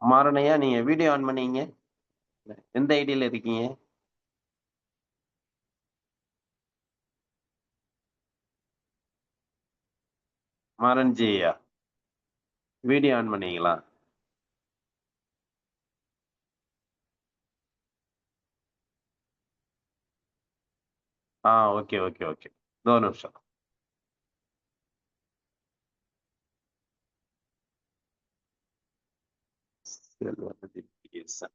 மாறனையா, நீங்க video on பண்ணீங்க? எந்த ஐடில இருக்கீங்க? மாறன் ஜியா? வீடியோ ஆன் பண்ணீங்களா? Okay, okay, okay. இதோ ஒரு நிமிஷம். செல்வநிதி PSN.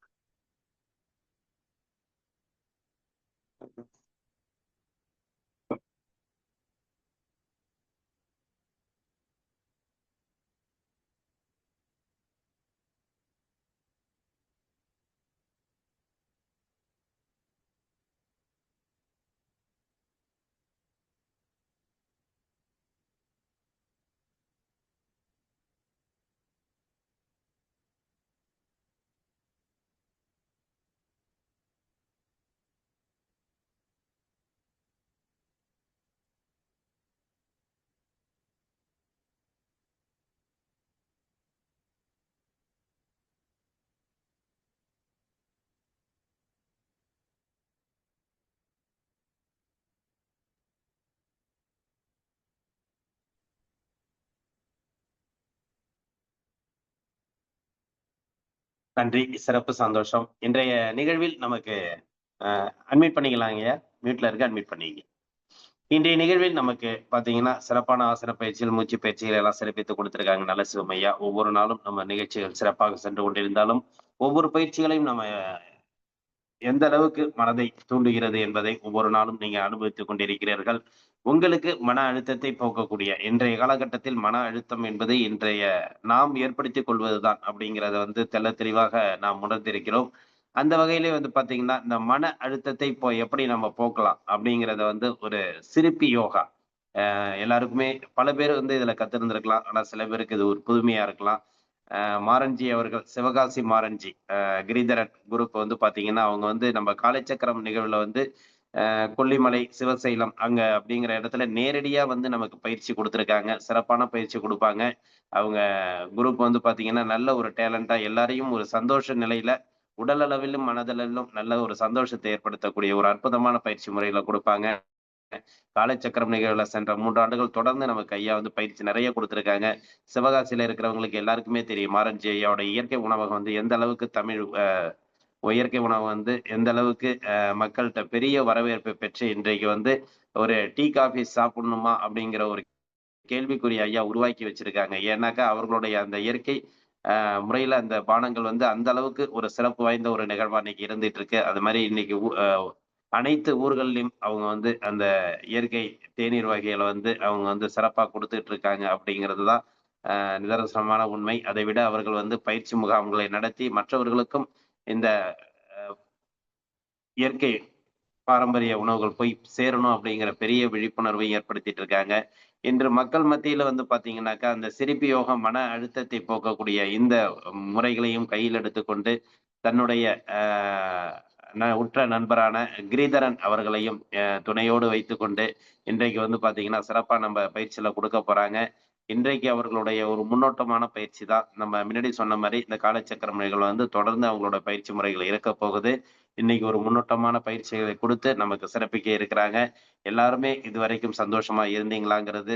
நன்றி. சிறப்பு சந்தோஷம். இன்றைய நிகழ்வில் நமக்கு அட்மிட் பண்ணிக்கலாங்கய்யா. மியூட்ல இருக்கு, அட்மிட் பண்ணிக்கங்க. இன்றைய நிகழ்வில் நமக்கு பார்த்தீங்கன்னா, சிறப்பான ஆசன பயிற்சிகள், மூச்சு பயிற்சிகள் எல்லாம் சிறப்பித்துக் குடுத்திருக்காங்க நல்ல சிவமையா. ஒவ்வொரு நாளும் நம்ம நிகழ்ச்சிகள் சிறப்பாக சென்று கொண்டிருந்தாலும், ஒவ்வொரு பயிற்சிகளையும் நம்ம எந்த அளவுக்கு மனதை தூண்டுகிறது என்பதை ஒவ்வொரு நாளும் நீங்க அனுபவித்துக் கொண்டிருக்கிறீர்கள். உங்களுக்கு மன அழுத்தத்தை போக்கக்கூடிய இன்றைய காலகட்டத்தில் மன அழுத்தம் என்பது இன்றைய நாம் ஏற்படுத்திக் கொள்வதுதான் அப்படிங்கிறத தெள்ளத் தெளிவாக நாம் உணர்ந்திருக்கிறோம். அந்த வகையிலே பார்த்தீங்கன்னா, இந்த மன அழுத்தத்தை இப்போ எப்படி நம்ம போக்கலாம் அப்படிங்கிறத ஒரு சிரிப்பு யோகா. எல்லாருக்குமே பல பேர் இதுல கத்திருந்திருக்கலாம். ஆனா சில பேருக்கு இது ஒரு புதுமையா இருக்கலாம். மாரன்ஜி அவர்கள், சிவகாசி மாரன்ஜி, கிரிதரன் குரூப் பார்த்தீங்கன்னா, அவங்க நம்ம காலைச்சக்கரம் நிகழ்வுல கொல்லிமலை, சிவசைலம் அங்க அப்படிங்கிற இடத்துல நேரடியா நமக்கு பயிற்சி குடுத்துருக்காங்க. சிறப்பான பயிற்சி குடுப்பாங்க. அவங்க குரூப் பார்த்தீங்கன்னா, நல்ல ஒரு டேலண்டா எல்லாரையும் ஒரு சந்தோஷ நிலையில, உடல் அளவிலும், மனதளவிலும் நல்ல ஒரு சந்தோஷத்தை ஏற்படுத்தக்கூடிய ஒரு அற்புதமான பயிற்சி முறையில குடுப்பாங்க. காலச்சக்கரம் நிகழ்வுல சென்ற 3 ஆண்டுகள் தொடர்ந்து நமக்கு ஐயா பயிற்சி நெறைய குடுத்துருக்காங்க. சிவகாசியில இருக்கிறவங்களுக்கு எல்லாருக்குமே தெரியும். மாரன்ஜி ஐயாவோட இயற்கை உணவகம் எந்த அளவுக்கு தமிழ் இயற்கை உணவு எந்த அளவுக்கு மக்கள்ட்ட பெரிய வரவேற்பை பெற்று இன்றைக்கு ஒரு டீ, காஃபி சாப்பிடணுமா? அப்படிங்கிற ஒரு கேள்விக்குறி ஐயா உருவாக்கி வச்சிருக்காங்க. ஏன்னாக்கா, அவர்களுடைய அந்த இயற்கை முறையில அந்த பானங்கள் அந்த அளவுக்கு ஒரு சிறப்பு வாய்ந்த ஒரு நிகழ்வா இன்னைக்கு இருந்துட்டு இருக்கு. அது மாரி இன்னைக்கு அனைத்து ஊர்கள்லயும் அவங்க அந்த இயற்கை தேநீர் வகைகள அவங்க சிறப்பா குடுத்துட்டு இருக்காங்க அப்படிங்கிறது தான் நிதர்சனமான உண்மை. அதை விட அவர்கள் பயிற்சி முகாம்களை நடத்தி மற்றவர்களுக்கும் இந்த இயற்கை பாரம்பரிய உணவுகள் போய் சேரணும் அப்படிங்கிற பெரிய விழிப்புணர்வை ஏற்படுத்திட்டு இருக்காங்க. இன்று மக்கள் மத்தியில பார்த்தீங்கன்னாக்கா, அந்த சிரிப்பு யோகம் மன அழுத்தத்தை போக்கக்கூடிய இந்த முறைகளையும் கையில் எடுத்துக்கொண்டு, தன்னுடைய அ உற்ற நண்பரான கிரிதரன் அவர்களையும் துணையோடு வைத்துக்கொண்டு, இன்றைக்கு பார்த்தீங்கன்னா, சிறப்பா நம்ம பயிற்சியில குடுக்க போறாங்க. இன்றைக்கு அவர்களுடைய ஒரு முன்னோட்டமான பயிற்சி தான். நம்ம முன்னாடி சொன்ன மாரி, இந்த காலச்சக்கர முறைகள் தொடர்ந்து அவங்களோட பயிற்சி முறைகள் இருக்கப் போகுது. இன்னைக்கு ஒரு முன்னோட்டமான பயிற்சிகளை குடுத்து நமக்கு சிறப்பிக்க இருக்கிறாங்க. எல்லாருமே இதுவரைக்கும் சந்தோஷமா இருந்தீங்களாங்கிறது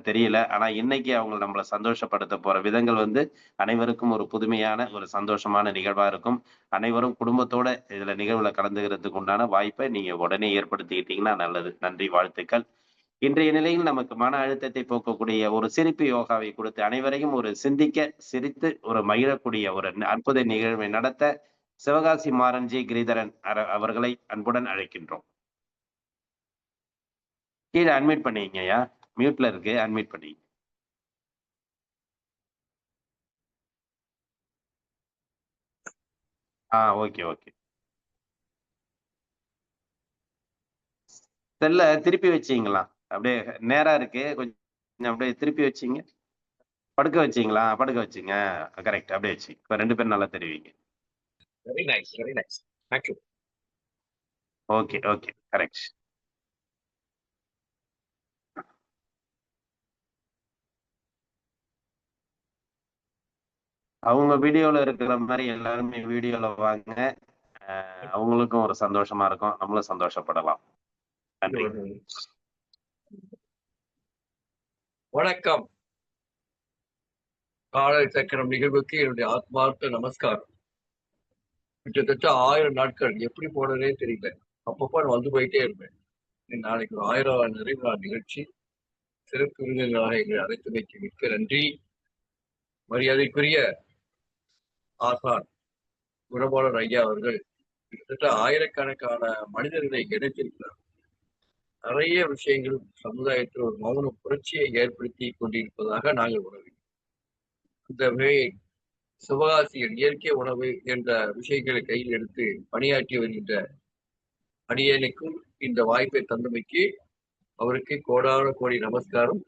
தெரியல. ஆனா இன்னைக்கு அவங்க நம்மள சந்தோஷப்படுத்த போற விதங்கள் அனைவருக்கும் ஒரு புதுமையான, ஒரு சந்தோஷமான நிகழ்வா இருக்கும். அனைவரும் குடும்பத்தோட இதுல நிகழ்வுல கலந்துக்கிறதுக்கு உண்டான வாய்ப்ப நீங்க உடனே ஏற்படுத்திக்கிட்டீங்கன்னா நல்லது. நன்றி, வாழ்த்துக்கள். இன்றைய நிலையில் நமக்கு மன அழுத்தத்தை போக்கக்கூடிய ஒரு சிரிப்பு யோகாவை கொடுத்து அனைவரையும் ஒரு சிந்திக்க, சிரித்து ஒரு மகிழக்கூடிய ஒரு அற்புத நிகழ்வை நடத்த சிவகாசி மாறன் கிரிதரன் அவர்களை அன்புடன் அழைக்கின்றோம். கீழ அட்மிட் பண்ணிக்கங்கய்யா. மியூட்ல இருக்கு. அட்மிட் பண்ணிக்கங்க. Okay, okay. செல்ல திருப்பி வச்சீங்களா? அப்படியே நேரா இருக்கு. கொஞ்சம் அப்படியே திருப்பி வச்சீங்க. படுக்க வச்சீங்களா? படுக்க வச்சுங்க. கரெக்ட். அப்படியே வச்சுங்க. இப்ப 2 பேரும் நல்லா தெரிவீங்க. Very nice, very nice. Thank you. Okay, okay. Correct. அவங்க வீடியோல இருக்கிற மாதிரி எல்லாருமே வீடியோல வாங்க. அவங்களுக்கும் ஒரு சந்தோஷமா இருக்கும், நம்மளும் சந்தோஷப்படலாம். நன்றி. வணக்கம். காலை சக்கரம் நிகழ்வுக்கு என்னுடைய ஆத்மார்த்த நமஸ்காரம். கிட்டத்தட்ட 1000 நாட்கள் எப்படி போனதே தெரியல. அப்பப்போ நான் வந்து போயிட்டே இருப்பேன். நாளைக்கு 1000 நிறைவு நாள் நிகழ்ச்சி. சிறப்பு விருந்தினராக எங்களை அழைத்தமைக்கு மிக்க நன்றி. மரியாதைக்குரிய ஆசான் குணபாலன் ஐயா அவர்கள் கிட்டத்தட்ட ஆயிரக்கணக்கான மனிதர்களை இணைத்திருக்கிறார். நிறைய விஷயங்கள் சமுதாயத்தில் ஒரு மௌன புரட்சியை ஏற்படுத்தி கொண்டிருப்பதாக நாங்கள் உணர்கிறோம். இந்த வகையை சிவகாசியில் இயற்கை உணவு என்ற விஷயங்களை கையில் எடுத்து பணியாற்றி வருகின்ற அடியனுக்கும் இந்த வாய்ப்பை தந்தமைக்கு அவருக்கு கோடான கோடி நமஸ்காரம்.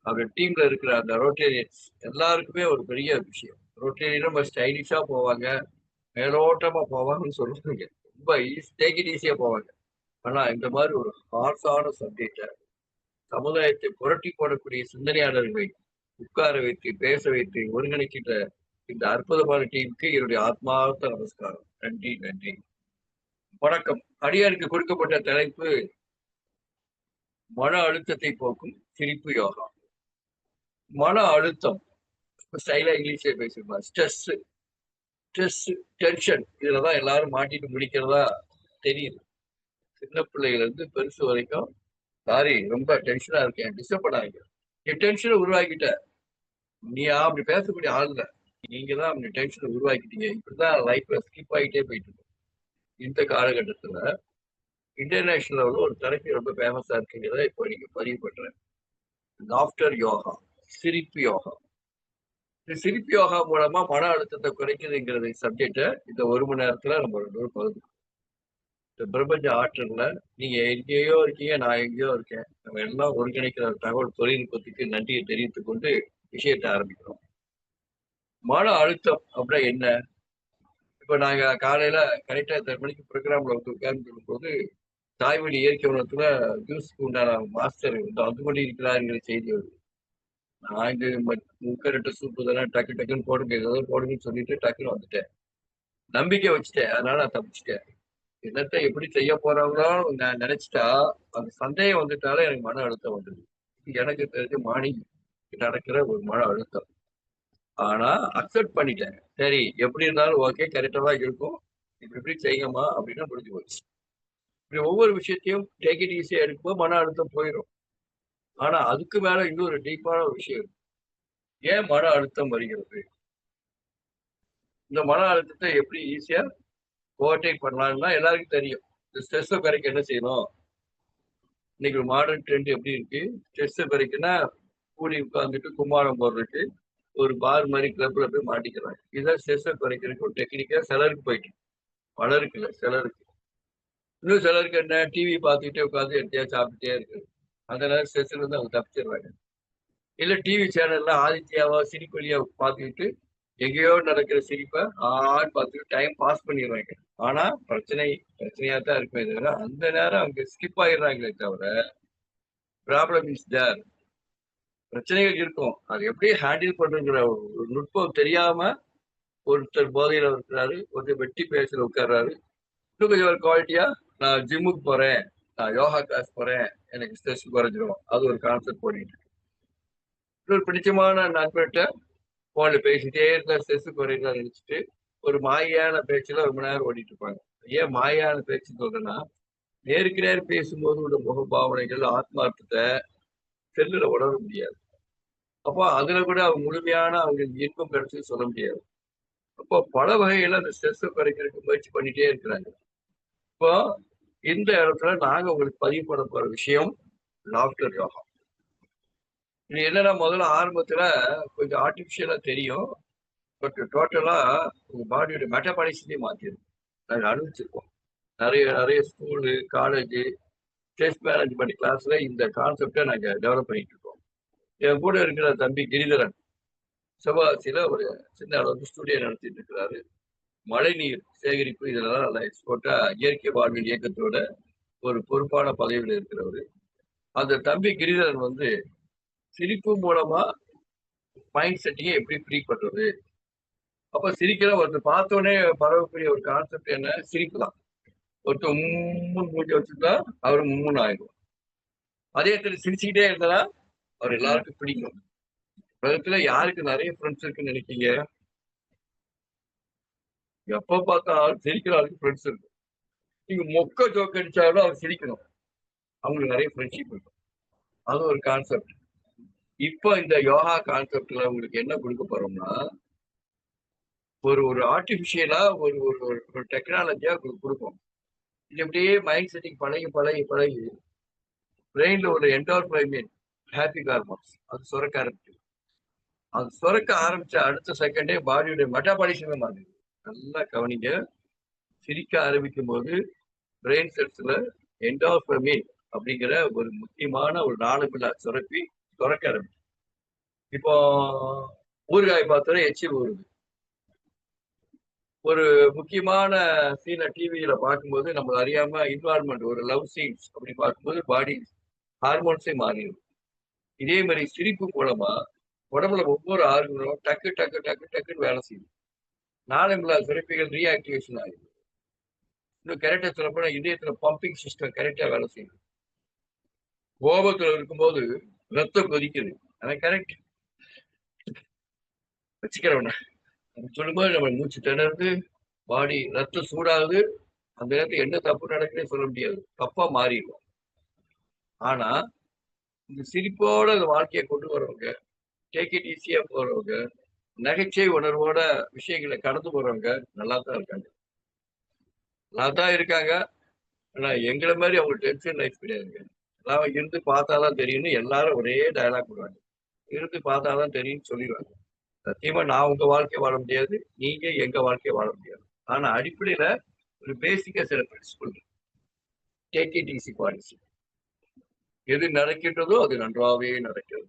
அவர் டீம்ல இருக்கிற அந்த ரோட்டேரியன்ஸ் எல்லாருக்குமே ஒரு பெரிய விஷயம். ரோட்டேரியன் ரொம்ப ஸ்டைலிஷா போவாங்க, மேலோட்டமா போவாங்கன்னு சொல்லுவாங்க, ரொம்ப டேக் இட் ஈஸியா போவாங்க. ஆனா இந்த மாதிரி ஒரு ஹார்ஸான சப்ஜெக்டை சமுதாயத்தை புரட்டி போடக்கூடிய சிந்தனையாளர்களை உட்கார வைத்து பேச வைத்து ஒருங்கிணைக்கின்ற இந்த அற்புதமான டீமுக்கு என்னுடைய ஆத்மார்த்த நமஸ்காரம். நன்றி நன்றி. வணக்கம். அடியாருக்கு கொடுக்கப்பட்ட தலைப்பு மன அழுத்தத்தை போக்கும் சிரிப்பு யோகா. மன அழுத்தம் ஸ்டைலா இங்கிலீஷ்ல பேசிருப்பா. ஸ்ட்ரெஸ், டென்ஷன், இதுலதான் எல்லாரும் மாட்டிட்டு முடிக்கிறதா தெரியுது. சின்ன பிள்ளைகள் இருந்து பெருசு வரைக்கும் சாரி ரொம்ப டென்ஷனா இருக்கேன், டிஸ்டர்ப் பண்ணாங்க. என் டென்ஷனை உருவாக்கிட்ட நீ அப்படி பேசக்கூடிய ஆள் இல்ல, நீங்க தான் அப்படி டென்ஷனை உருவாக்கிட்டீங்க. இப்படிதான் லைஃப்ல ஸ்கிப் ஆகிட்டே போயிட்டு இருக்கு. இந்த காலகட்டத்துல இன்டர்நேஷனல் லெவலில் ஒரு தெரப்பி ரொம்ப ஃபேமஸா இருக்குங்கிறத இப்போ நீங்க பதிவு பண்றேன். லாஃப்டர் யோகா, சிரிப்பு யோகா. இந்த சிரிப்பு யோகா மூலமா மன அழுத்தத்தை குறைக்குதுங்கிறது சப்ஜெக்டை இந்த 1 மணி நேரத்துல நம்ம 2 பகுதி. இந்த பிரபஞ்ச ஆற்றல்ல நீங்க எங்கேயோ இருக்கீங்க, நான் எங்கேயோ இருக்கேன், நம்ம எல்லாம் ஒருங்கிணைக்கிற தகவல் தொழில்நுட்பத்துக்கு நன்றியை தெரிவித்துக் கொண்டு விஷயத்தை ஆரம்பிக்கிறோம். மன அழுத்தம் அப்படின்னா என்ன? இப்ப நாங்க காலையில கரெக்டா 8 மணிக்கு ப்ரோக்ராம்ல வந்து உட்கார்ந்து போது தாய்மொழி இயற்கை உணத்துல ஜூஸ்க்கு உண்டான மாஸ்டர் வந்து கொண்டிருக்கிறாருங்கிற செய்தி வருது. நான் இங்க முக்கரட்டு சூப்பு தானே டக்கு டக்குன்னு போடுங்க, ஏதோ போடுங்கன்னு சொல்லிட்டு டக்குன்னு வந்துட்டேன். நம்பிக்கை வச்சுட்டேன், அதனால நான் தப்பிச்சிட்டேன். என்னத்தை எப்படி செய்ய போறாங்களோ நான் நினைச்சிட்டா அந்த சந்தேகம் வந்துட்டாலே எனக்கு மன அழுத்தம் வந்துடுது. எனக்கு தெரிஞ்சு மார்னிங் நடக்கிற ஒரு மன அழுத்தம். ஆனா அக்செப்ட் பண்ணிட்டேன், சரி எப்படி இருந்தாலும் ஓகே, கரெக்டா தான் இருக்கும், இப்படி செய்யுங்கம்மா அப்படின்னு முடிஞ்சு போச்சு. இப்படி ஒவ்வொரு விஷயத்தையும் டேக் இட் ஈஸியா எடுக்கும்போது மன அழுத்தம் போயிடும். ஆனா அதுக்கு மேல இன்னொரு டீப்பான ஒரு விஷயம் இருக்கு. ஏன் மன அழுத்தம் வருகிறது? இந்த மன அழுத்தத்தை எப்படி ஈஸியா ஓவர்டேக் பண்ணலாம்னா எல்லாருக்கும் தெரியும். இந்த ஸ்ட்ரெஸ்ஸை குறைக்க என்ன செய்யணும்? இன்னைக்கு ஒரு மாடர்ன் ட்ரெண்ட் எப்படி இருக்கு? ஸ்ட்ரெஸ்ஸை குறைக்குன்னா கூடி உட்காந்துட்டு கும்மாளம் போடுறதுக்கு ஒரு பார் மாதிரி கிளப்ல போய் மாட்டிக்கிறாங்க. இதுதான் ஸ்ட்ரெஸ்ஸை குறைக்கிறதுக்கு ஒரு டெக்னிக்கா சிலருக்கு போயிட்டு, பலருக்கு இல்லை சிலருக்கு. இன்னும் சிலருக்கு என்ன, டிவி பார்த்துக்கிட்டே உட்காந்து எட்டையா சாப்பிட்டுட்டே இருக்கு, அதனால ஸ்ட்ரெஸ்ல இருந்து அவங்க தப்பிச்சிடுறாங்க. இல்ல டிவி சேனல்ல ஆதித்யாவா சிரிப்பொலியா பார்த்துக்கிட்டு எங்கேயோ நடக்கிற சிரிப்பை பார்த்துட்டு டைம் பாஸ் பண்ணிடுறாங்க. ஆனா பிரச்சனையா தான் இருக்குமே தவிர அந்த நேரம் அவங்க ஸ்கிப் ஆயிடுறாங்களே தவிர ப்ராப்ளம் இஸ் தேர். பிரச்சனைகள் இருக்கும், அது எப்படி ஹேண்டில் பண்றங்கிற ஒரு நுட்பம் தெரியாம ஒருத்தர் போதையில இருக்கிறாரு, ஒருத்தர் வெட்டி பேசுற உட்கார்றாரு. இன்னும் கொஞ்சம் ஒரு குவாலிட்டியா நான் ஜிம்முக்கு போறேன், நான் யோகா கிளாஸ் போறேன், எனக்கு ஸ்ட்ரெஸ் குறைஞ்சிடும், அது ஒரு கான்செப்ட் போனிட்டு. ஒரு பிடிச்சமான நண்பர்கிட்ட போன்ல பேசிட்டே இருந்தா ஸ்ட்ரெஸ் குறையதா நினைச்சிட்டு ஒரு மாயான பேச்சுல 1 மணி நேரம் ஓடிட்டு இருப்பாங்க. ஏன் மாயான பேச்சு சொல்றேன்னா, நேருக்கு நேர் பேசும்போது உள்ள முகபாவனைகள் ஆத்மார்த்தத்தை செல்லுல உணர முடியாது. அப்போ அதுல கூட அவங்க முழுமையான அவங்களுக்கு இன்பம் கிடைச்சு சொல்ல முடியாது. அப்போ பல வகையில அந்த ஸ்ட்ரெஸ் குறைக்கிறதுக்கு முயற்சி பண்ணிட்டே இருக்கிறாங்க. இப்போ இந்த இடத்துல நாங்க உங்களுக்கு பதிவு பண்ண போற விஷயம் லாஃப்டர் யோகா. இது என்னன்னா, முதல்ல ஆரம்பத்துல கொஞ்சம் ஆர்டிபிஷியலா தெரியும், பட் டோட்டலா உங்க பாடியோட மெட்டபாலிசத்தையும் மாத்திடும். நாங்கள் அனுபவிச்சிருக்கோம். நிறைய ஸ்கூலு, காலேஜ், ஸ்ட்ரெஸ் மேனேஜ்மெண்ட் கிளாஸ்ல இந்த கான்செப்டை நாங்க டெவலப் பண்ணிட்டு இருக்கோம். என் கூட இருக்கிற தம்பி கிரிதரன் சிவகாசியில ஒரு சின்ன அளவுக்கு ஸ்டூடியோ நடத்திட்டு இருக்கிறாரு. மழைநீர் சேகரிப்பு இதெல்லாம் நல்லா எக்ஸ்போர்ட்டா இயற்கை வாழ்வியல் இயக்கத்தோட ஒரு பொறுப்பான பதவியில் இருக்கிறவரு. அந்த தம்பி கிரிதரன் வந்து சிரிப்பு மூலமா மைண்ட் செட்டிங்கை எப்படி ஃப்ரீ பண்றது, அப்ப சிரிக்கிற ஒருத்தர் பார்த்தோன்னே பரவக்கூடிய ஒரு கான்செப்ட் என்ன? சிரிப்பு தான். ஒருத்தர் உம்முன்னு மூஞ்சி வச்சுட்டா அவரு மும்முன்னு ஆயிடும். அதே இடத்துல சிரிச்சுக்கிட்டே இருந்தா அவர் எல்லாருக்கும் பிடிக்கும். உலகத்துல யாருக்கு நிறைய ஃப்ரெண்ட்ஸ் இருக்குன்னு நினைக்கீங்க? எப்ப பார்த்தாலும் சிரிக்கிற ஆளுக்கு ஃப்ரெண்ட்ஸ் இருக்கும். நீங்க மொக்க ஜோக் அடிச்சாலும் அவர் சிரிக்கணும். அவங்களுக்கு நிறைய ஃப்ரெண்ட்ஷிப் இருக்கும். அது ஒரு கான்செப்ட். இப்போ இந்த யோகா கான்செப்ட்ல உங்களுக்கு என்ன கொடுக்க போறோம்னா, ஒரு ஆர்டிபிஷியலா ஒரு ஒரு ஒரு டெக்னாலஜியா கொடுப்போம். இது அப்படியே மைண்ட் செட்டிங் பழகி பிரெயின்ல ஒரு என்டார்ஃபைன் ஹாப்பி ஹார்மோன்ஸ் அது சுரக்க ஆரம்பிக்கும். அது சுரக்க ஆரம்பிச்ச அடுத்த செகண்டே பாடியோட மெட்டாபாலிசமே மாறிடுது. நல்லா கவனிங்க. சிரிக்க ஆரம்பிக்கும் போது பிரெயின் செல்ஸ்ல என்டார்ஃபைன் அப்படிங்கிற ஒரு முக்கியமான ஒரு நாளமில்லா சுரப்பி சுரக்க ஆரம்பிக்கும். இப்போ ஊறுகாய் பார்த்தோன்னா எச்சில் ஊறுது. ஒரு முக்கியமான சீனை டிவியில பார்க்கும்போது நம்ம அறியாம இன்வால்மெண்ட் ஒரு லவ் சீன்ஸ் அப்படி பார்க்கும்போது பாடி ஹார்மோன்ஸே மாறிடும். இதே மாதிரி சிரிப்பு மூலமா உடம்புல ஒவ்வொரு ஆர்கனும் டக்கு டக்கு டக்கு டக்குன்னு வேலை செய்யும். நாளமில்லா சுரப்பிகள் ரீஆக்டிவேஷன் ஆகிடும். இன்னும் கரெக்டா சொல்லப்போனா இதயத்துல பம்பிங் சிஸ்டம் கரெக்டா வேலை செய்யும். கோபத்துல இருக்கும்போது ரத்தம் கொதிக்குது. அதான் கரெக்ட் வச்சுக்கிறவன சொல்லும்போது நம்ம மூச்சு திணறுது, பாடி ரத்தம் சூடாகுது. அந்த நேரத்துல என்ன தப்பு நடக்குதுன்னு சொல்ல முடியாது. தப்பா மாறிடும். ஆனா இந்த சிரிப்போட அந்த வாழ்க்கையை கொண்டு வரவங்க, டேக் இட் ஈஸியா போறவங்க, நகைச்சுவை உணர்வோட விஷயங்களை கடந்து போறவங்க நல்லா தான் இருக்காங்க. நல்லா தான் இருக்காங்க. ஆனா எங்களை மாதிரி அவங்க டென்ஷன் லைஃப் கிடையாதுங்க. எல்லாம் இருந்து பார்த்தாதான் தெரியும்னு எல்லாரும் ஒரே டயலாக் பண்ணுவாங்க. இருந்து பார்த்தாதான் தெரியும்னு சொல்லிடுவாங்க. சத்தியமா நான் உங்க வாழ்க்கையை வாழ முடியாது, நீங்க எங்க வாழ்க்கையை வாழ முடியாது. ஆனா அடிப்படையில ஒரு பேசிக்கா சில principle take it easy policy. எது நடக்கின்றதோ அது நன்றாவே நடக்கிறது.